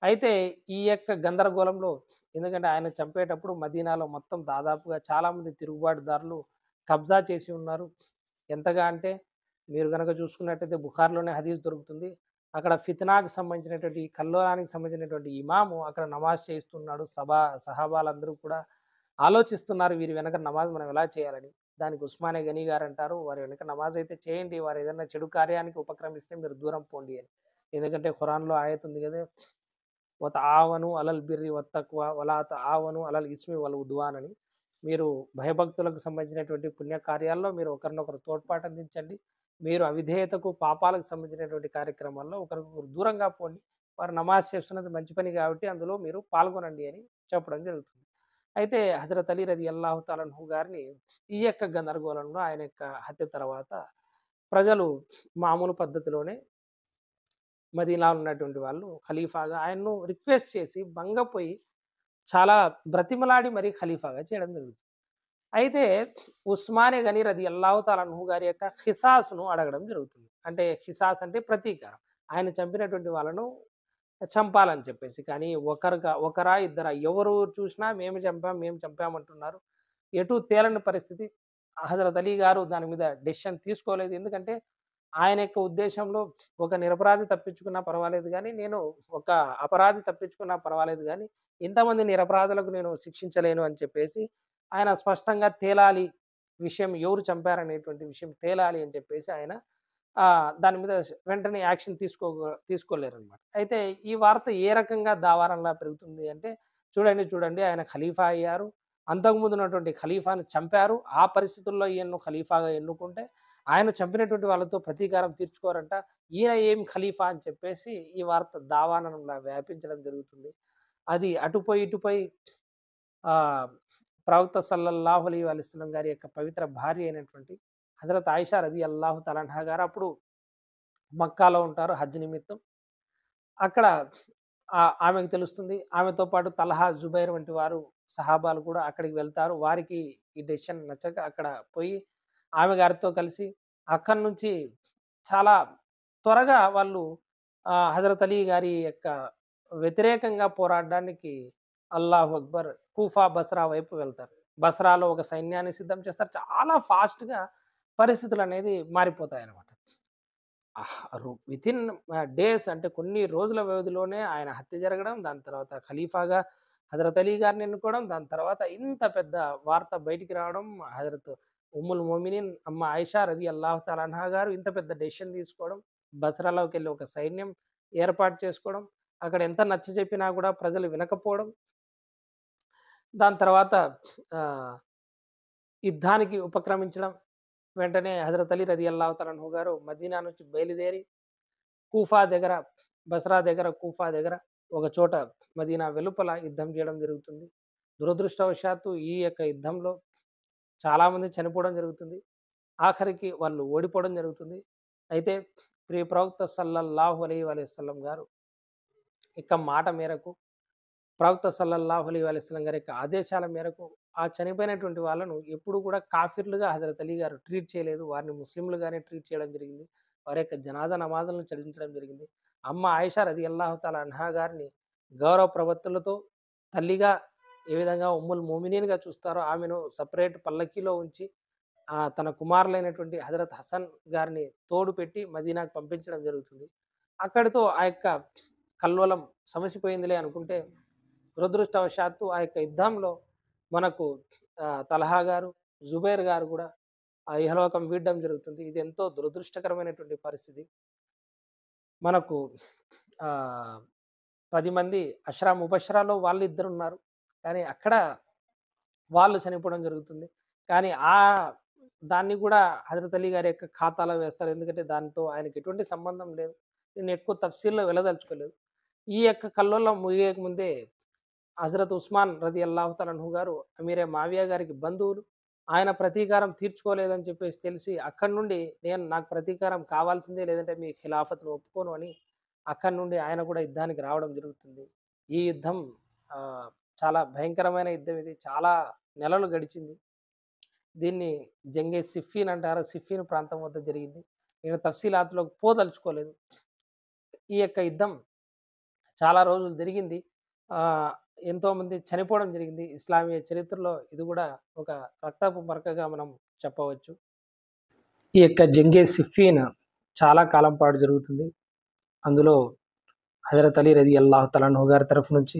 అయితే ఈ యొక్క గందరగోళంలో ఎందుకంటే ఆయన చంపేటప్పుడు మదీనాలో మొత్తం దాదాపుగా చాలామంది తిరుగుబాటుదారులు కబ్జా చేసి ఉన్నారు. ఎంతగా అంటే మీరు గనక చూసుకున్నట్టయితే బుఖార్‌లోనే హదీస్ దొరుకుతుంది. అక్కడ ఫిత్నాకు సంబంధించినటువంటి కల్లోలానికి సంబంధించినటువంటి ఇమాము అక్కడ నమాజ్ చేస్తున్నాడు. సహాబాలందరూ కూడా ఆలోచిస్తున్నారు వీరి వెనక నమాజ్ మనం ఎలా చేయాలని. దానికి ఉస్మానే గనీ గారు అంటారు, వారి వెనక నమాజ్ అయితే చేయండి. వారు ఏదైనా చెడు కార్యానికి ఉపక్రమిస్తే మీరు దూరం పోండి అని. ఎందుకంటే ఖురాన్‌లో ఆయత్ ఉంది కదా! వతావను అలల్ బిర్రి వత్తక్వా వలా తావను అలల్ ఇస్మి వల్ ఉద్వాన్ అని. మీరు భయభక్తులకు సంబంధించినటువంటి పుణ్యకార్యాల్లో మీరు ఒకరినొకరు తోడ్పాటు అందించండి. మీరు అవిధేయతకు, పాపాలకు సంబంధించినటువంటి కార్యక్రమాల్లో ఒకరికొకరు దూరంగా పోండి. వారు నమాజ్ చేస్తున్నది మంచి పని కాబట్టి అందులో మీరు పాల్గొనండి అని చెప్పడం జరుగుతుంది. అయితే హజరత్ అలీ రలియల్లాహు తఆలా అన్హు గారిని ఈ యొక్క గందరగోళంలో, ఆయన యొక్క హత్య తర్వాత ప్రజలు మామూలు పద్ధతిలోనే మదీనాలో ఉన్నటువంటి వాళ్ళు ఖలీఫాగా ఆయన్ను రిక్వెస్ట్ చేసి భంగపోయి చాలా బ్రతిమలాడి మరీ ఖలీఫాగా చేయడం జరుగుతుంది. అయితే ఉస్మానే గని రలియల్లాహు తఆలా అన్హు గారి యొక్క ఖిసాస్‌ను అడగడం జరుగుతుంది. అంటే ఖిసాస్ అంటే ప్రతీకారం. ఆయన చంపినటువంటి వాళ్ళను చంపాలని చెప్పేసి. కానీ ఒకరా ఇద్దరా ఎవరు చూసినా మేము చంపామంటున్నారు. ఎటు తేలని పరిస్థితి. హజరత్ అలీ గారు దాని మీద డెసిషన్ తీసుకోలేదు. ఎందుకంటే ఆయన యొక్క ఉద్దేశంలో ఒక నిరపరాధి తప్పించుకున్నా పర్వాలేదు గానీ, నేను ఒక అపరాధి తప్పించుకున్నా పర్వాలేదు గానీ, ఇంతమంది నిరపరాధులకు నేను శిక్షించలేను అని చెప్పేసి ఆయన స్పష్టంగా తేలాలి, విషయం ఎవరు చంపారనేటువంటి విషయం తేలాలి అని చెప్పేసి ఆయన దాని మీద వెంటనే యాక్షన్ తీసుకోలేరనమాట. అయితే ఈ వార్త ఏ రకంగా దావారంలా పెరుగుతుంది అంటే, చూడండి ఆయన ఖలీఫా అయ్యారు. అంతకుముందు ఉన్నటువంటి ఖలీఫాను చంపారు. ఆ పరిస్థితుల్లో ఈయన్ను ఖలీఫాగా ఎన్నుకుంటే, ఆయన చంపినటువంటి వాళ్ళతో ప్రతీకారం తీర్చుకోరంట. ఈయన ఏం ఖలీఫా అని చెప్పేసి ఈ వార్త దావానంలా వ్యాపించడం జరుగుతుంది. అది అటుపోయి ఇటుపోయి ప్రవక్త సల్లల్లాహు అలైహి వసల్లం గారి యొక్క పవిత్ర భార్య అయినటువంటి హజరత్ ఆయిషా రలియల్లాహు తఆలా అన్హా గారు అప్పుడు మక్కాలో ఉంటారు హజ్ నిమిత్తం. అక్కడ ఆమెకు తెలుస్తుంది. ఆమెతో పాటు తల్హా, జుబైర్ వంటి వారు సహాబాలు కూడా అక్కడికి వెళ్తారు. వారికి ఈ డెసిషన్ నచ్చక అక్కడ పోయి ఆమె గారితో కలిసి అక్కడి నుంచి చాలా త్వరగా వాళ్ళు హజరత్ అలీ గారి యొక్క వ్యతిరేకంగా పోరాడడానికి అల్లాహు అక్బర్ కూఫా, బస్రా వైపు వెళ్తారు. బస్రాలో ఒక సైన్యాన్ని సిద్ధం చేస్తారు. చాలా ఫాస్ట్‌గా పరిస్థితులనేది మారిపోతాయన్నమాట. వితిన్ డేస్ అంటే కొన్ని రోజుల వ్యవధిలోనే ఆయన హత్య జరగడం, దాని తర్వాత ఖలీఫాగా హజరత్ అలీ గారిని ఎన్నుకోవడం, దాని తర్వాత ఇంత పెద్ద వార్త బయటికి రావడం, హజరత్ ఉమ్ముల్ మొమినీన్ అమ్మ ఆయిషా రలియల్లాహు తఆలా అన్హా గారు ఇంత పెద్ద డెసిషన్ తీసుకోవడం, బస్రాలోకెళ్ళి ఒక సైన్యం ఏర్పాటు చేసుకోవడం, అక్కడ ఎంత నచ్చజెప్పినా కూడా ప్రజలు వినకపోవడం, దాని తర్వాత యుద్ధానికి ఉపక్రమించడం. వెంటనే హజరత్ అలీ రలియల్లాహు తఆలా అన్హు గారు మదీనా నుంచి బయలుదేరి బస్రా దగ్గర కూఫా దగ్గర ఒక చోట మదీనా వెలుపల యుద్ధం చేయడం జరుగుతుంది. దురదృష్టవశాత్తు ఈ యొక్క యుద్ధంలో చాలామంది చనిపోవడం జరుగుతుంది. ఆఖరికి వాళ్ళు ఓడిపోవడం జరుగుతుంది. అయితే ప్రియ ప్రవక్త సల్లల్లాహు అలైహి వసల్లం గారు యొక్క మాట మేరకు, ప్రవక్త సల్లల్లాహు అలైహి వసల్లం గారి యొక్క ఆదేశాల మేరకు ఆ చనిపోయినటువంటి వాళ్ళను ఎప్పుడు కూడా కాఫిర్లుగా హజరత్ అలీ గారు ట్రీట్ చేయలేదు. వారిని ముస్లింలుగానే ట్రీట్ చేయడం జరిగింది. వారి యొక్క జనాజా నమాజులను చదివించడం జరిగింది. అమ్మ ఆయిషా రలియల్లాహు తఆలా అన్హా గారిని గౌరవ ప్రవర్తనలతో తల్లిగా ఏ విధంగా ఉమ్ముల్ మొమినీన్‌గా చూస్తారో ఆమెను సెపరేట్ పల్లకీలో ఉంచి తన కుమారులైనటువంటి హజరత్ హసన్ గారిని తోడు పెట్టి మదీనాకు పంపించడం జరుగుతుంది. అక్కడితో ఆ యొక్క కల్లోలం సమసిపోయిందిలే అనుకుంటే, దురదృష్టవశాత్తు ఆ యొక్క యుద్ధంలో మనకు తల్హా గారు, జుబైర్ గారు కూడా ఇహలోకం వీడడం జరుగుతుంది. ఇది ఎంతో దురదృష్టకరమైనటువంటి పరిస్థితి. మనకు 10 మంది అష్రా ముబషరాలో వాళ్ళిద్దరున్నారు. కానీ అక్కడ వాళ్ళు చనిపోవడం జరుగుతుంది. కానీ దాన్ని కూడా హజరత్ అలీ గారి యొక్క ఖాతాలో వేస్తారు. ఎందుకంటే దానితో ఆయనకి ఎటువంటి సంబంధం లేదు. నేను ఎక్కువ తఫ్సీల్‌లో వెళ్ళదలుచుకోలేదు. ఈ యొక్క కల్లోలం ముగియక ముందే హజరత్ ఉస్మాన్ రలియల్లాహు తఆలా అన్హు గారు అమీరే మావియా గారికి బంధువులు. ఆయన ప్రతీకారం తీర్చుకోలేదని చెప్పేసి తెలిసి అక్కడి నుండి నాకు ప్రతీకారం కావాల్సిందే, లేదంటే మీ ఖిలాఫత్‌ను ఒప్పుకోను అని అక్కడి నుండి ఆయన కూడా యుద్ధానికి రావడం జరుగుతుంది. ఈ యుద్ధం చాలా భయంకరమైన యుద్ధం ఇది. చాలా నెలలు గడిచింది. దీన్ని జంగే సిఫ్ఫీన్ అంటారు. సిఫ్ఫీన్ ప్రాంతం వద్ద జరిగింది. నేను తఫ్సీలాతులోకి పోదలుచుకోలేదు. ఈ యొక్క యుద్ధం చాలా రోజులు జరిగింది. ఎంతోమంది చనిపోవడం జరిగింది. ఇస్లామీయ చరిత్రలో ఇది కూడా ఒక రక్తపు మరకగా మనం చెప్పవచ్చు. ఈ యొక్క జంగే సిఫ్ఫీన్ చాలా కాలం పాటు జరుగుతుంది. అందులో హజరత్ అలీ రలియల్లాహు తఆలా అన్హు గారి తరఫు నుంచి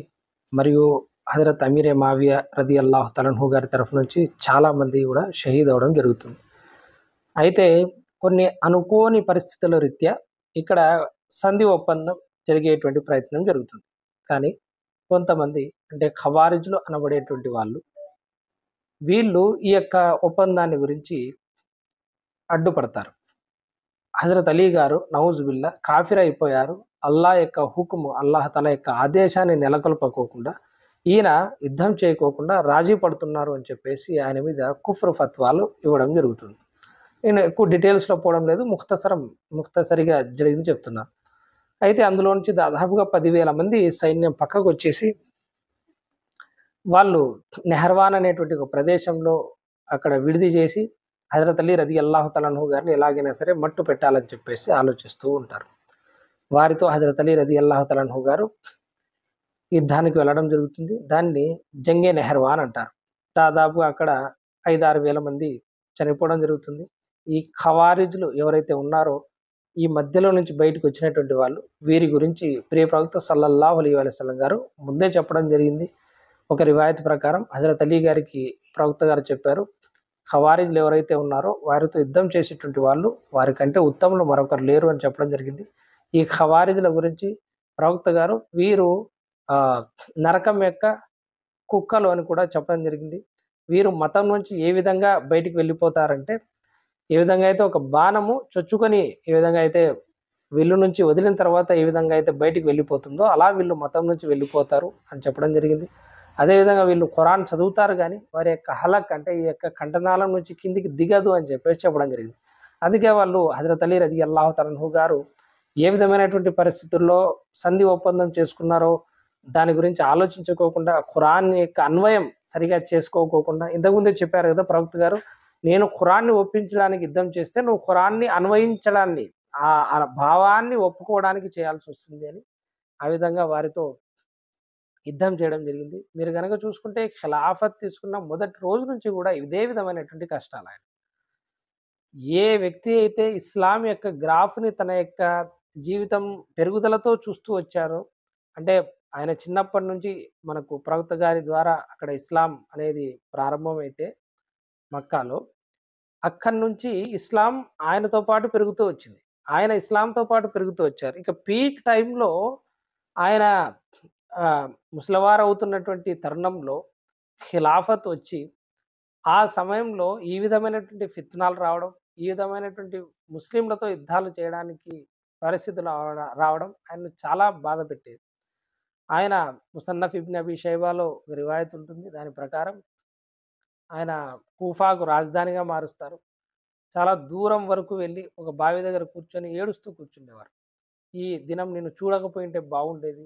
మరియు హజరత్ అమీరే మావియా రలియల్లాహు తఆలా అన్హు గారి తరఫు నుంచి చాలామంది కూడా షహీద్ అవ్వడం జరుగుతుంది. అయితే కొన్ని అనుకోని పరిస్థితుల రీత్యా ఇక్కడ సంధి ఒప్పందం జరిగేటువంటి ప్రయత్నం జరుగుతుంది. కానీ కొంతమంది అంటే ఖవారిజ్లు అనబడేటువంటి వాళ్ళు వీళ్ళు ఈ యొక్క ఒప్పందాన్ని గురించి అడ్డుపడతారు. హజరత్ అలీ గారు నౌజుబిల్లా కాఫిర్ అయిపోయారు. అల్లా యొక్క హుకుము అల్లాహ్ తల యొక్క ఆదేశాన్ని నెలకొల్పకోకుండా ఈయన యుద్ధం చేయకోకుండా రాజీ పడుతున్నారు అని చెప్పేసి ఆయన మీద కుఫ్రు ఫత్వాలు ఇవ్వడం జరుగుతుంది. నేను ఎక్కువ డీటెయిల్స్లో పోవడం లేదు, ముఖ్తసరిగా జరిగింది చెప్తున్నాను. అయితే అందులో నుంచి దాదాపుగా 10,000 మంది సైన్యం పక్కకు వచ్చేసి వాళ్ళు నెహర్వాన్ అనేటువంటి ఒక ప్రదేశంలో అక్కడ విడిది చేసి హజరత్ అలీ రదియల్లాహు తఆలా అన్హు గారిని ఎలాగైనా సరే మట్టు పెట్టాలని చెప్పేసి ఆలోచిస్తూ ఉంటారు. వారితో హజరత్ అలీ రదియల్లాహు తఆలా అన్హు గారు యుద్ధానికి వెళ్ళడం జరుగుతుంది. దాన్ని జంగే నెహర్వాన్ అంటారు. దాదాపుగా అక్కడ 5-6 వేల మంది చనిపోవడం జరుగుతుంది. ఈ ఖవారిజ్లు ఎవరైతే ఉన్నారో ఈ మధ్యలో నుంచి బయటకు వచ్చినటువంటి వాళ్ళు వీరి గురించి ప్రియ ప్రవక్త సల్లల్లాహు అలైహి వసల్లం గారు ముందే చెప్పడం జరిగింది. ఒక రివాయత్ ప్రకారం హజరత్ అలీ గారికి ప్రవక్త గారు చెప్పారు, ఖవారిజ్లు ఎవరైతే ఉన్నారో వారితో యుద్ధం చేసేటువంటి వాళ్ళు వారికంటే ఉత్తములు మరొకరు లేరు అని చెప్పడం జరిగింది. ఈ ఖవారిజ్ల గురించి ప్రవక్త గారు వీరు నరకం యొక్క కుక్కలు అని కూడా చెప్పడం జరిగింది. వీరు మతం నుంచి ఏ విధంగా బయటికి వెళ్ళిపోతారంటే, ఏ విధంగా అయితే ఒక బాణము చొచ్చుకొని ఏ విధంగా అయితే వీళ్ళు నుంచి వదిలిన తర్వాత ఏ విధంగా అయితే బయటికి వెళ్ళిపోతుందో అలా వీళ్ళు మతం నుంచి వెళ్ళిపోతారు అని చెప్పడం జరిగింది. అదేవిధంగా వీళ్ళు ఖురాన్ చదువుతారు కానీ వారి యొక్క హలక్ అంటే ఈ యొక్క కంఠనాళం నుంచి కిందికి దిగదు అని చెప్పేసి చెప్పడం జరిగింది. అందుకే వాళ్ళు హజరత్ అలీ రదియల్లాహు తఆలా అన్హు గారు ఏ విధమైనటువంటి పరిస్థితుల్లో సంధి ఒప్పందం చేసుకున్నారో దాని గురించి ఆలోచించుకోకుండా ఖురాన్ యొక్క అన్వయం సరిగా చేసుకోకోకుండా, ఇంతకుముందే చెప్పారు కదా ప్రవక్త గారు, నేను ఖురాన్ని ఒప్పించడానికి యుద్ధం చేస్తే నువ్వు ఖురాన్ని అన్వయించడాన్ని ఆ భావాన్ని ఒప్పుకోవడానికి చేయాల్సి వస్తుంది అని ఆ విధంగా వారితో యుద్ధం చేయడం జరిగింది. మీరు కనుక చూసుకుంటే ఖిలాఫత్ తీసుకున్న మొదటి రోజు నుంచి కూడా ఇదే విధమైనటువంటి కష్టాలు ఆయన. ఏ వ్యక్తి అయితే ఇస్లాం యొక్క గ్రాఫ్ని తన యొక్క జీవితం పెరుగుదలతో చూస్తూ వచ్చారో, అంటే ఆయన చిన్నప్పటి నుంచి మనకు ప్రవక్త గారి ద్వారా అక్కడ ఇస్లాం అనేది ప్రారంభమైతే మక్కాలో, అక్కడి నుంచి ఇస్లాం ఆయనతో పాటు పెరుగుతూ వచ్చింది. ఆయన ఇస్లాంతో పాటు పెరుగుతూ వచ్చారు. ఇక పీక్ టైంలో ఆయన ముసలివారు అవుతున్నటువంటి తరుణంలో ఖిలాఫత్ వచ్చి ఆ సమయంలో ఈ విధమైనటువంటి ఫిత్నాలు రావడం, ఈ విధమైనటువంటి ముస్లింలతో యుద్ధాలు చేయడానికి పరిస్థితులు రావడం ఆయన్ను చాలా బాధ పెట్టేది. ఆయన ముసన్నఫ్ ఇబ్న్ అబీ షైబాలో రివాయత్ ఉంటుంది. దాని ప్రకారం ఆయన కూఫాకు రాజధానిగా మారుస్తారు. చాలా దూరం వరకు వెళ్ళి ఒక బావి దగ్గర కూర్చొని ఏడుస్తూ కూర్చుండేవారు. ఈ దినం నేను చూడకపోయింటే బాగుండేది.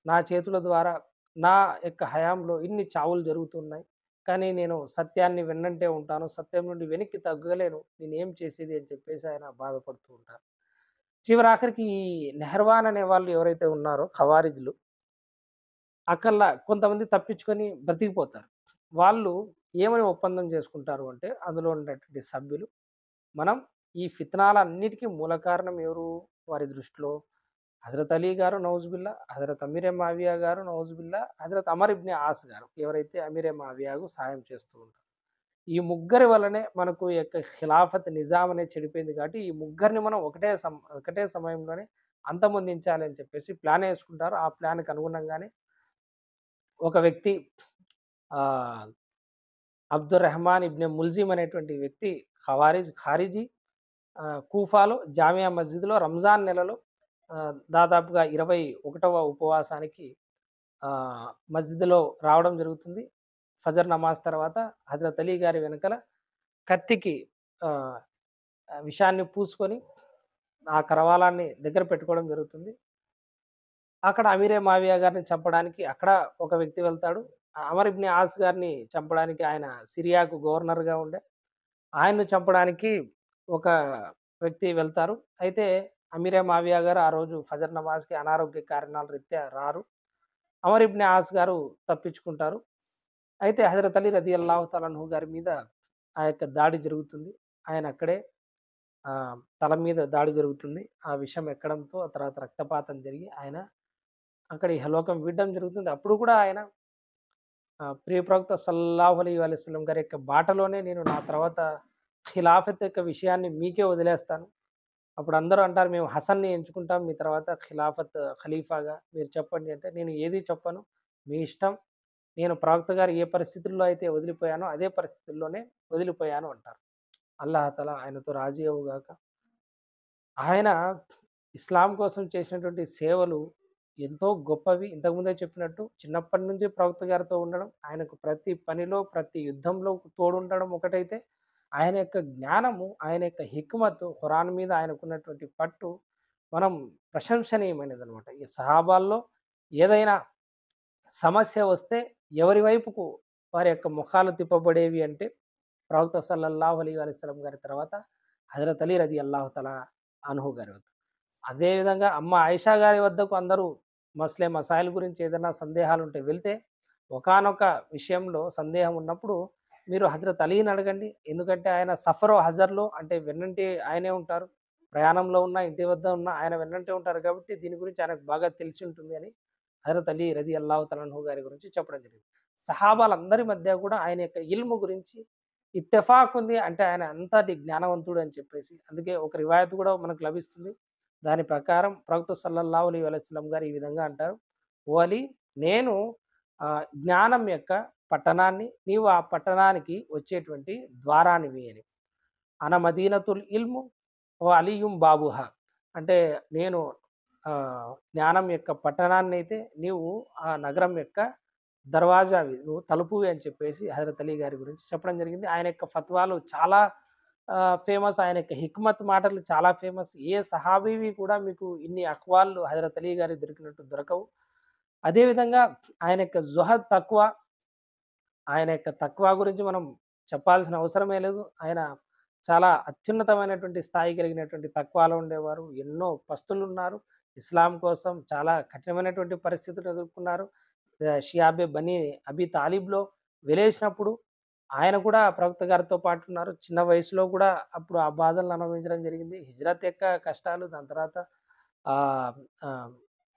నా చేతుల ద్వారా నా యొక్క హయాంలో ఇన్ని చావులు జరుగుతున్నాయి. కానీ నేను సత్యాన్ని వెన్నంటే ఉంటాను. సత్యం నుండి వెనక్కి తగ్గలేను. నేనేం చేసేది అని చెప్పేసి ఆయన బాధపడుతూ ఉంటారు. చివరాఖరికి ఈ నెహర్వాన్ అనే వాళ్ళు ఎవరైతే ఉన్నారో ఖవారిజ్లు, అక్కల్లా కొంతమంది తప్పించుకొని బ్రతికిపోతారు. వాళ్ళు ఏమని ఒప్పందం చేసుకుంటారు అంటే, అందులో ఉన్నటువంటి సభ్యులు, మనం ఈ ఫిత్నాలన్నిటికీ మూల కారణం ఎవరు వారి దృష్టిలో? హజరత్ అలీ గారు నౌజుబిల్లా, హజరత్ అమీరే మావియా గారు నౌజుబిల్లా, హజరత్ అమర్ ఇబ్న్ ఆస్ గారు ఎవరైతే అమీరే మావియాకు సాయం చేస్తూ ఉంటారు. ఈ ముగ్గురి వల్లనే మనకు ఈ యొక్క ఖిలాఫత్ నిజాం అనేది చెడిపోయింది. కాబట్టి ఈ ముగ్గురిని మనం ఒకటే సమయంలోనే అంతమొందించాలి అని చెప్పేసి ప్లాన్ వేసుకుంటారు. ఆ ప్లాన్కి అనుగుణంగానే ఒక వ్యక్తి అబ్దుర్ రెహమాన్ ఇబ్న్ ముల్జిమ్ అనేటువంటి వ్యక్తి ఖారిజీ కూఫాలో జామియా మస్జిద్లో రంజాన్ నెలలో దాదాపుగా 21వ ఉపవాసానికి మస్జిద్లో రావడం జరుగుతుంది. ఫజర్ నమాజ్ తర్వాత హజరత్ అలీ గారి వెనకల కత్తికి విషాన్ని పూసుకొని ఆ కరవాలాన్ని దగ్గర పెట్టుకోవడం జరుగుతుంది. అక్కడ అమీరే మావియా గారిని చంపడానికి అక్కడ ఒక వ్యక్తి వెళ్తాడు. అమర్ ఇబ్న్ ఆస్ గారిని చంపడానికి ఆయన సిరియాకు గవర్నర్గా ఉండే, ఆయన్ను చంపడానికి ఒక వ్యక్తి వెళ్తారు. అయితే అమీరే మావియా గారు ఆ రోజు ఫజర్ నమాజ్కి అనారోగ్య కారణాల రీత్యా రారు. అమర్ ఇబ్న్ ఆస్ గారు తప్పించుకుంటారు. అయితే హజరత్ అలీ రదియల్లాహు తఆలా అన్హు గారి మీద ఆ యొక్క దాడి జరుగుతుంది. ఆయన అక్కడే తల మీద దాడి జరుగుతుంది. ఆ విషం ఎక్కడంతో ఆ తర్వాత రక్తపాతం జరిగి ఆయన అక్కడ ఇహలోకం వీడడం జరుగుతుంది. అప్పుడు కూడా ఆయన ప్రియ ప్రవక్త సల్లల్లాహు అలైహి వసల్లం గారి యొక్క బాటలోనే నేను నా తర్వాత ఖిలాఫత్ యొక్క విషయాన్ని మీకే వదిలేస్తాను. అప్పుడు అందరూ అంటారు, "మేము హసన్‌ని ఎంచుకుంటాం. మీ తర్వాత ఖలీఫాగా మీరు చెప్పండి" అంటే, "నేను ఏది చెప్పను. మీ ఇష్టం. నేను ప్రవక్త గారు ఏ పరిస్థితుల్లో అయితే వదిలిపోయానో, అదే పరిస్థితుల్లోనే వదిలిపోయాను" అంటారు. అల్లాహ్ తఆలా ఆయనతో రాజీ అవ్వుగాక. ఆయన ఇస్లాం కోసం చేసినటువంటి సేవలు ఎంతో గొప్పవి. ఇంతకుముందే చెప్పినట్టు చిన్నప్పటి నుంచి ప్రవక్త గారితో ఉండడం, ఆయనకు ప్రతి పనిలో, ప్రతి యుద్ధంలో తోడుండడం ఒకటైతే, ఆయన యొక్క జ్ఞానము, ఆయన యొక్క హిక్మతు, ఖురాన్ మీద ఆయనకున్నటువంటి పట్టు మనం ప్రశంసనీయమైనదనమాట. ఈ సహాబాల్లో ఏదైనా సమస్య వస్తే ఎవరి వైపుకు వారి యొక్క ముఖాలు తిప్పబడేవి అంటే, ప్రవక్త సల్లల్లాహు అలైహి వసల్లం గారి తర్వాత హజరత్ అలీ రదియల్లాహు తఆలా అన్హు గారి వద్ద. అదే విధంగా అమ్మ ఆయిషా గారి వద్దకు అందరూ మసాయిల్ గురించి ఏదైనా సందేహాలుంటే వెళ్తే, ఒకానొక విషయంలో సందేహం ఉన్నప్పుడు మీరు హజరత్ అలీని అడగండి. ఎందుకంటే ఆయన సఫరో, హజర్‌లో అంటే వెన్నంటి ఆయనే ఉంటారు. ప్రయాణంలో ఉన్నా, ఇంటి వద్ద ఉన్నా ఆయన వెన్నంటే ఉంటారు కాబట్టి దీని గురించి ఆయనకు బాగా తెలిసి ఉంటుంది అని హజరత్ అలీ రదియల్లాహు తఆలా అన్హు గారి గురించి చెప్పడం జరిగింది. సహాబాలందరి మధ్య కూడా ఆయన యొక్క ఇల్ము గురించి ఇత్తెఫాక్ ఉంది. అంటే ఆయన అంతటి జ్ఞానవంతుడు అని చెప్పేసి. అందుకే ఒక రివాయత్ కూడా మనకు లభిస్తుంది. దాని ప్రకారం ప్రవక్త సల్లల్లాహు అలైహి వసల్లం గారు ఈ విధంగా అంటారు, "ఓ అలీ, నేను జ్ఞానం యొక్క పట్టణాన్ని, నీవు ఆ పట్టణానికి వచ్చేటువంటి ద్వారానివి" అని. "అన మదీనతుల్ ఇల్ము ఓ అలియుం బాబుహా" అంటే నేను జ్ఞానం యొక్క పట్టణాన్నయితే, నీవు ఆ నగరం యొక్క దర్వాజావి, నువ్వు తలుపువి అని చెప్పేసి హజరత్ అలీ గారి గురించి చెప్పడం జరిగింది. ఆయన యొక్క ఫత్వాలు చాలా ఫేమస్. ఆయన యొక్క హిక్మత్ మాటలు చాలా ఫేమస్. ఏ సహాబీవి కూడా మీకు ఇన్ని అఖ్వాలు హజరత్ అలీ గారికి దొరికినట్టు దొరకవు. అదే విధంగా ఆయన యొక్క జుహద్ తక్వా, ఆయన యొక్క తక్వా గురించి మనం చెప్పాల్సిన అవసరమే లేదు. ఆయన చాలా అత్యున్నతమైనటువంటి స్థాయి కలిగినటువంటి తక్వాలో ఉండేవారు. ఎన్నో పస్తులున్నారు. ఇస్లాం కోసం చాలా కఠినమైనటువంటి పరిస్థితులు ఎదుర్కొన్నారు. షియాబే బనీ అబీ తాలిబ్‌లో వెలేసినప్పుడు ఆయన కూడా ప్రవక్త గారితో పాటు ఉన్నారు. చిన్న వయసులో కూడా అప్పుడు ఆ బాధలను అనుభవించడం జరిగింది. హిజ్రత్ యొక్క కష్టాలు, దాని తర్వాత ఆహ్, ఆహ్,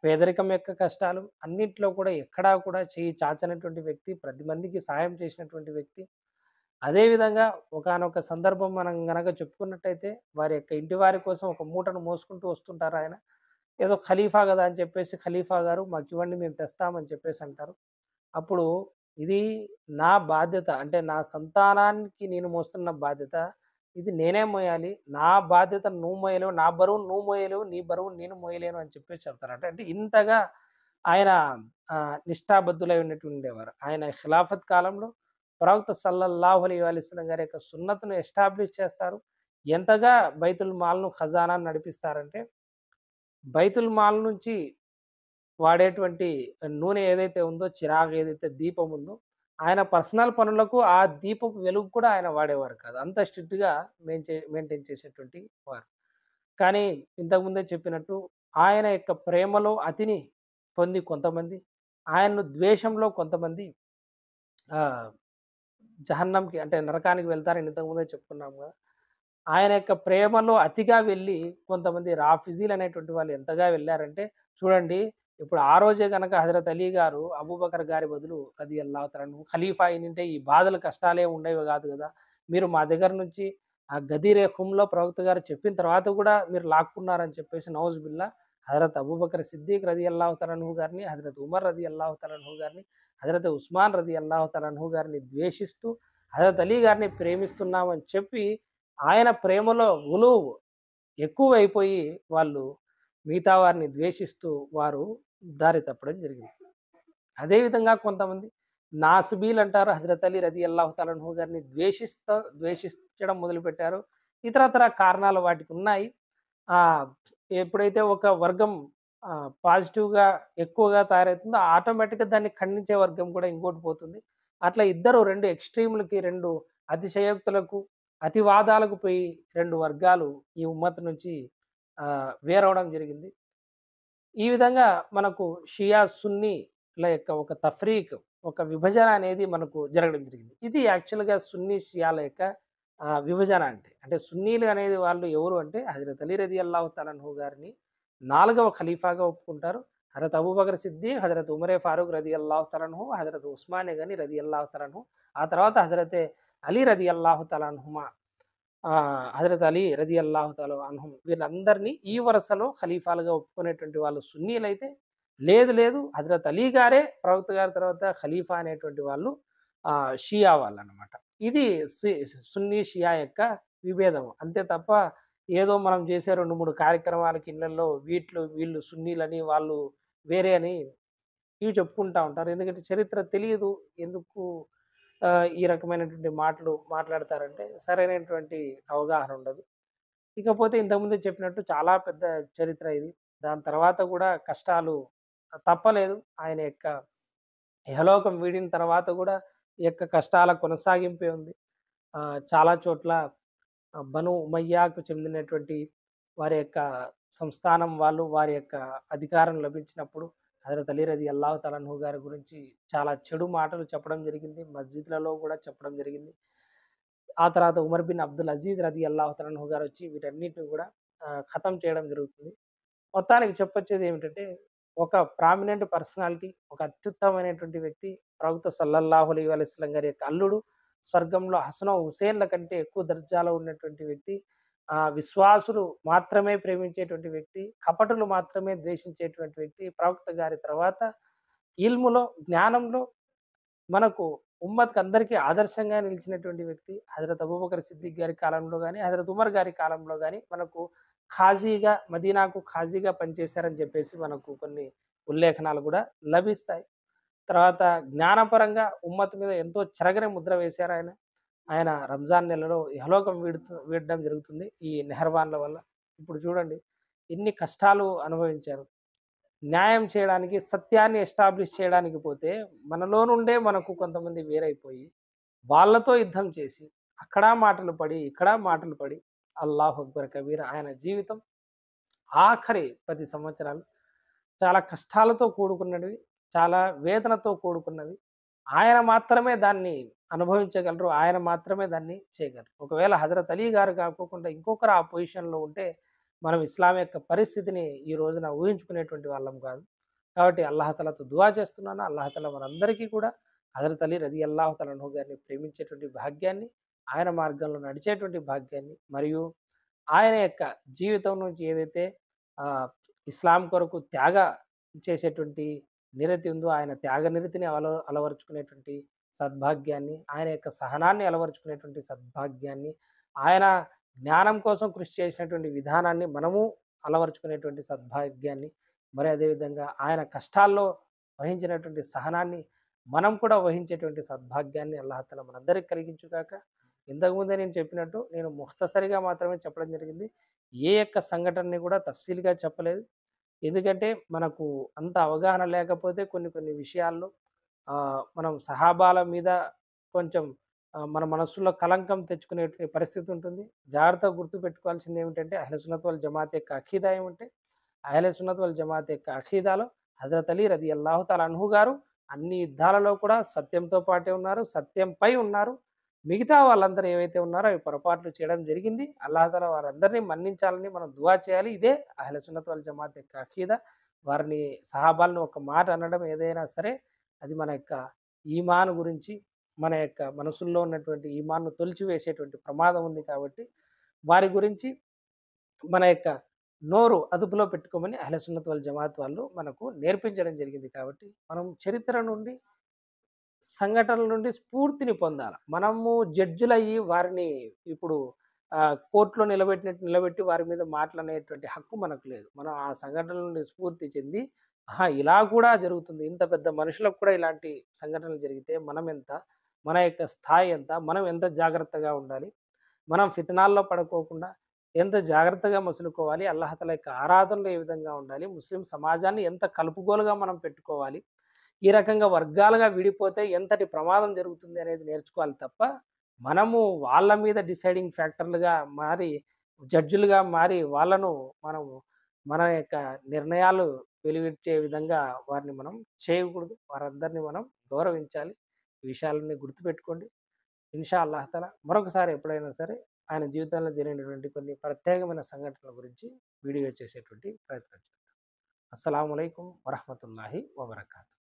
పేదరికం యొక్క కష్టాలు అన్నిట్లో కూడా ఎక్కడా కూడా చెయ్యి చాచనటువంటి వ్యక్తి, 10 మందికి సాయం చేసినటువంటి వ్యక్తి. అదే విధంగా ఒకానొక సందర్భం మనం గనక చెప్పుకున్నట్టయితే, వారి యొక్క ఇంటి వారి కోసం ఒక మూటను మోసుకుంటూ వస్తుంటారాయన. ఏదో ఖలీఫా గదా అని చెప్పేసి ఖలీఫా గారు మాకివ్వండి మేము తెస్తామని చెప్పేసి అంటారు. అప్పుడు ఇది నా బాధ్యత. అంటే నా సంతానానికి నేను మోస్తున్న బాధ్యత. ఇది నేనే మోయాలి. నా బాధ్యత నువ్వు మోయలేవు. నా బరువును నువ్వు మోయలేవు. నీ బరువును నేను మోయలేను అని చెప్పేసి చెప్తారు. అంటే ఇంతగా ఆయన నిష్ఠాబద్ధులై ఉండేవారు. ఆయన ఖిలాఫత్ కాలంలో ప్రవక్త సల్లల్లాహు అలైహి వసల్లం గారి యొక్క సున్నత్‌ను ఎస్టాబ్లిష్ చేస్తారు. ఎంతగా బైతుల్ మాల్‌ను, ఖజానాను నడిపిస్తారంటే, బైతుల్ మాల్ నుంచి వాడేటువంటి నూనె ఏదైతే ఉందో, చిరాగ్ ఏదైతే దీపం ఉందో, ఆయన పర్సనల్ పనులకు ఆ దీపపు వెలుగు కూడా ఆయన వాడేవారు కాదు. అంత స్ట్రిక్ట్‌గా మెయింటైన్ చేసేటువంటి వారు. కానీ ఇంతకుముందే చెప్పినట్టు ఆయన యొక్క ప్రేమలో అతిని పొంది కొంతమంది, ఆయన్ను ద్వేషంలో కొంతమంది ఆహ్, జహన్నంకి అంటే నరకానికి వెళ్తారని ఇంతకుముందే చెప్పుకున్నాం గదా! ఆయన యొక్క ప్రేమలో అతిగా వెళ్ళి కొంతమంది రాఫిజీలు అనేటువంటి వాళ్ళు ఎంతగా వెళ్లారంటే చూడండి, ఇప్పుడు ఆ రోజే గనక హజరత్ అలీ గారు అబూబకర్ గారి బదులు రదియల్లాహు తఆలా అన్హు ఖలీఫా అయ్యుంటే ఈ బాధలు, కష్టాలేం ఉండేవి గాదు గదా! మీరు మా దగ్గర నుంచి ఆ గదీర్ ఎ ఖుమ్‌లో ప్రవక్త గారు చెప్పిన తర్వాత గూడా మీరు లాక్కున్నారని చెప్పేసి నౌజు బిల్లా హజరత్ అబూబకర్ సిద్దిక్ రదియల్లాహు తఆలా అన్హు గారిని, హజరత్ ఉమర్ రదియల్లాహు తఆలా అన్హు గారిని, హజరత్ ఉస్మాన్ రదియల్లాహు తఆలా అన్హు గారిని ద్వేషిస్తూ, హజరత్ అలీ గారిని ప్రేమిస్తున్నామని చెప్పి ఆయన ప్రేమలో గులువు ఎక్కువైపోయి వాళ్ళు మిగతా వారిని ద్వేషిస్తూ వారు దారి తప్పడం జరిగింది. అదే విధంగా కొంతమంది నాసిబీలు అంటారు. హజరత్ అలీ రదియల్లాహు తఆలా అన్హు గారిని ద్వేషించడం మొదలుపెట్టారు. ఇతరతర కారణాలు వాటికున్నాయి. ఆహ్, ఎప్పుడైతే ఒక వర్గం పాజిటివ్‌గా ఎక్కువగా తయారవుతుందో ఆటోమేటిక్‌గా దాన్ని ఖండించే వర్గం కూడా ఇంకోటి పోతుంది. అట్లా ఇద్దరు 2 ఎక్స్‌ట్రీమ్‌లకి 2 అతిశయోక్తులకు, అతివాదాలకు పోయి 2 వర్గాలు ఈ ఉమ్మత్ నుంచి వేరవ్వడం జరిగింది. ఈ విధంగా మనకు షియా, సున్నీల యొక్క ఒక తఫ్రీక్, ఒక విభజన అనేది మనకు జరగడం జరిగింది. ఇది యాక్చువల్‌గా సున్నీ, షియాల యొక్క విభజన అంటే. అంటే సున్నీలు అనేది వాళ్ళు ఎవరు అంటే హజరత్ అలీ రదియల్లాహు తఆలా అన్హు గారిని 4వ ఖలీఫాగా ఒప్పుకుంటారు. హజరత్ అబూబకర్ సిద్దిక్, హజరత్ ఉమరే ఫారూక్ రదియల్లాహు తఆలా అన్హు, హజరత్ ఉస్మానే గని రదియల్లాహు తఆలా అన్హు, ఆ తర్వాత హజరతే అలీ రదియల్లాహు తఆలా అన్హుమా హజరత్ అలీ రదియల్లాహు తాలా అన్హుం వీళ్ళందరినీ ఈ వరుసలో ఖలీఫాలుగా ఒప్పుకునేటువంటి వాళ్ళు సున్నీలైతే, లేదు లేదు హజరత్ అలీ గారే ప్రవక్త గారి తర్వాత ఖలీఫా అనేటువంటి వాళ్ళు షియా వాళ్ళనమాట. ఇది సి సున్నీ, షియా యొక్క విభేదం. అంతే తప్ప ఏదో మనం చేసే 2, 3 కార్యక్రమాలకి ఇళ్ళల్లో వీళ్ళు సున్నీలని, వాళ్ళు వేరే అని ఇవి చెప్పుకుంటా ఉంటారు. ఎందుకంటే చరిత్ర తెలియదు. ఎందుకు ఈ రకమైనటువంటి మాటలు మాట్లాడతారంటే సరైనటువంటి అవగాహన ఉండదు. ఇకపోతే ఇంతకుముందే చెప్పినట్టు చాలా పెద్ద చరిత్ర ఇది. దాని తర్వాత కూడా కష్టాలు తప్పలేదు. ఆయన యొక్క ఇహలోకం వీడిన తర్వాత కూడా ఈ యొక్క కష్టాల కొనసాగింపే ఉంది. చాలా చోట్ల బను ఉమయ్యాకు చెందినటువంటి వారి యొక్క సంస్థానం వాళ్ళు వారి యొక్క అధికారం లభించినప్పుడు హజరత్ అలీ రదియల్లాహు తఆలా అన్హు గారి గురించి చాలా చెడు మాటలు చెప్పడం జరిగింది. మస్జిద్‌లలో కూడా చెప్పడం జరిగింది. ఆ తర్వాత ఉమర్ బిన్ అబ్దుల్ అజీజ్ రదియల్లాహు తఆలా అన్హు గారు వచ్చి వీటన్నిటిని కూడా ఖతం చేయడం జరుగుతుంది. మొత్తానికి చెప్పొచ్చేది ఏమిటంటే, ఒక ప్రామినెంట్ పర్సనాలిటీ, ఒక అత్యుత్తమమైనటువంటి వ్యక్తి, ప్రవక్త సల్లల్లాహు అలైహి వసల్లం గారి యొక్క అల్లుడు, స్వర్గంలో హసన్, హుసేన్‌ల కంటే ఎక్కువ దర్జాలో ఉన్నటువంటి వ్యక్తి, విశ్వాసులు మాత్రమే ప్రేమించేటువంటి వ్యక్తి, కపటులు మాత్రమే ద్వేషించేటువంటి వ్యక్తి, ప్రవక్త గారి తర్వాత ఇల్ములో, జ్ఞానంలో మనకు ఉమ్మత్‌కి అందరికీ ఆదర్శంగా నిలిచినటువంటి వ్యక్తి హజరత్ అబూబకర్ సిద్దిక్ గారి కాలంలో గాని, హజరత్ ఉమర్ గారి కాలంలో గాని మనకు ఖాజీగా మదీనాకు ఖాజీగా పనిచేశారని చెప్పేసి మనకు కొన్ని ఉల్లేఖనాలు కూడా లభిస్తాయి. తర్వాత జ్ఞానపరంగా ఉమ్మత్ మీద ఎంతో చెరగని ముద్ర వేశారాయన. ఆయన రంజాన్ నెలలో ఇహలోకం వీడడం జరుగుతుంది ఈ నెహర్వాన్ల వల్ల. ఇప్పుడు చూడండి ఎన్ని కష్టాలు అనుభవించారు. న్యాయం చేయడానికి, సత్యాన్ని ఎస్టాబ్లిష్ చేయడానికి పోతే, మనలో నుండే మనకు కొంతమంది వేరైపోయి, వాళ్ళతో యుద్ధం చేసి, అక్కడా మాటలు పడి, ఇక్కడా మాటలు పడి, అల్లాహు అక్బర్ కబీర్ ఆయన జీవితం ఆఖరి 10 సంవత్సరాలు చాలా కష్టాలతో కూడుకున్నవి, చాలా వేదనతో కూడుకున్నవి. ఆయన మాత్రమే దాన్ని అనుభవించగలరు. ఆయన మాత్రమే దాన్ని చేయగలరు. ఒకవేళ హజరత్ అలీ గారు కాకోకుండా ఇంకొకరు ఆ పొజిషన్‌లో ఉంటే మనం ఇస్లాం యొక్క పరిస్థితిని ఈ రోజున ఊహించుకునేటువంటి వాళ్ళం కాదు. కాబట్టి అల్లాహ్ తఆలాతో దుఆ చేస్తున్నాను. అల్లాహ్ తఆలా మనందరికీ కూడా హజరత్ అలీ రదియల్లాహు తఆలా అన్హు గారిని ప్రేమించేటువంటి భాగ్యాన్ని, ఆయన మార్గంలో నడిచేటువంటి భాగ్యాన్ని, మరియు ఆయన యొక్క జీవితం నుంచి ఏదైతే ఆహ్, ఇస్లాం కొరకు చేసేటువంటి నిరతి ఉందో, ఆయన త్యాగ నిరతిని అలవరుచుకునేటువంటి సద్భాగ్యాన్ని, ఆయన యొక్క సహనాన్ని అలవరుచుకునేటువంటి సద్భాగ్యాన్ని, ఆయన జ్ఞానం కోసం కృషి చేసినటువంటి విధానాన్ని మనము అలవరుచుకునేటువంటి సద్భాగ్యాన్ని, మరి అదేవిధంగా ఆయన కష్టాల్లో వహించినటువంటి సహనాన్ని మనం కూడా వహించేటువంటి సద్భాగ్యాన్ని అల్లాహ్ తఆలా మనందరికి కలిగించుగాక. ఇంతకుముందే నేను చెప్పినట్టు నేను ముఖ్తసరిగా మాత్రమే చెప్పడం జరిగింది. ఏ యొక్క సంఘటనని కూడా తఫ్సీల్‌గా చెప్పలేదు. ఎందుకంటే మనకు అంత అవగాహన లేకపోతే కొన్ని కొన్ని విషయాల్లో మనం సహాబాల మీద కొంచెం మన మనస్సులో కలంకం తెచ్చుకునే పరిస్థితి ఉంటుంది. జాగ్రత్తగా గుర్తుపెట్టుకోవాల్సింది ఏమిటంటే అహ్లే సున్నత్ వల్ జమాత్ యొక్క అఖీదా ఏమంటే, అహ్లే సున్నత్ వల్ జమాత్ యొక్క అఖీదాలో హజరత్ అలీ రదియల్లాహు తఆలా అన్హు గారు అన్ని యుద్ధాలలో కూడా సత్యంతో పాటే ఉన్నారు, సత్యంపై ఉన్నారు. మిగతా వాళ్ళందరూ ఏవైతే ఉన్నారో అవి పొరపాట్లు చేయడం జరిగింది. అల్లాహ్ తఆలా వారందరినీ మన్నించాలని మనం దుఆ చేయాలి. ఇదే అహ్లే సున్నత్ వల్ జమాత్ యొక్క అఖీదా. వారిని సహాబాలను ఒక మాట అనడం ఏదైనా సరే అది మన యొక్క ఈమాన్ గురించి, మన యొక్క మనసుల్లో ఉన్నటువంటి ఈమాన్‌ను తొలిచివేసేటువంటి ప్రమాదం ఉంది కాబట్టి, వారి గురించి మన యొక్క నోరు అదుపులో పెట్టుకోమని అహ్లే సున్నత్ వల్ జమాత్ వాళ్ళు మనకు నేర్పించడం జరిగింది కాబట్టి, మనం చరిత్ర నుండి సంఘటనల నుండి స్ఫూర్తిని పొందాల. మనము జడ్జిలయ్యి వారిని ఇప్పుడు కోర్ట్‌లో నిలబెట్టి వారి మీద మాటలనేటువంటి హక్కు మనకు లేదు. మనం ఆ సంఘటనల నుండి స్ఫూర్తి చెంది, ఆహా! ఇలా కూడా జరుగుతుంది. ఇంత పెద్ద మనుషులకు కూడా ఇలాంటి సంఘటనలు జరిగితే మనమెంత? మన యొక్క స్థాయి ఎంత? మనం ఎంత జాగ్రత్తగా ఉండాలి? మనం ఫిత్నాల్లో పడుకోకుండా ఎంత జాగ్రత్తగా మసులుకోవాలి? అల్లాహ్ తఆలా యొక్క ఆరాధనలో ఏ విధంగా ఉండాలి? ముస్లిం సమాజాన్ని ఎంత కలుపుగోలుగా మనం పెట్టుకోవాలి? ఈ రకంగా వర్గాలుగా విడిపోతే ఎంతటి ప్రమాదం జరుగుతుంది అనేది నేర్చుకోవాలి తప్ప, మనము వాళ్ళ మీద డిసైడింగ్ ఫ్యాక్టర్‌లుగా మారి, జడ్జిలుగా మారి వాళ్ళను మనము మన యొక్క నిర్ణయాలు వెలువచ్చే విధంగా వారిని మనం చేయకూడదు. వారందరిని మనం గౌరవించాలి. ఈ విషయాలన్నీ గుర్తుపెట్టుకోండి. ఇన్షా అల్లాహ్ తఆలా మరొకసారి ఎప్పుడైనా సరే ఆయన జీవితంలో జరిగినటువంటి కొన్ని ప్రత్యేకమైన సంఘటనల గురించి వీడియో చేసేటువంటి ప్రయత్నం చేద్దాం. అస్సలాము అలైకుం వరహ్మతుల్లాహి వబరకాతుహు.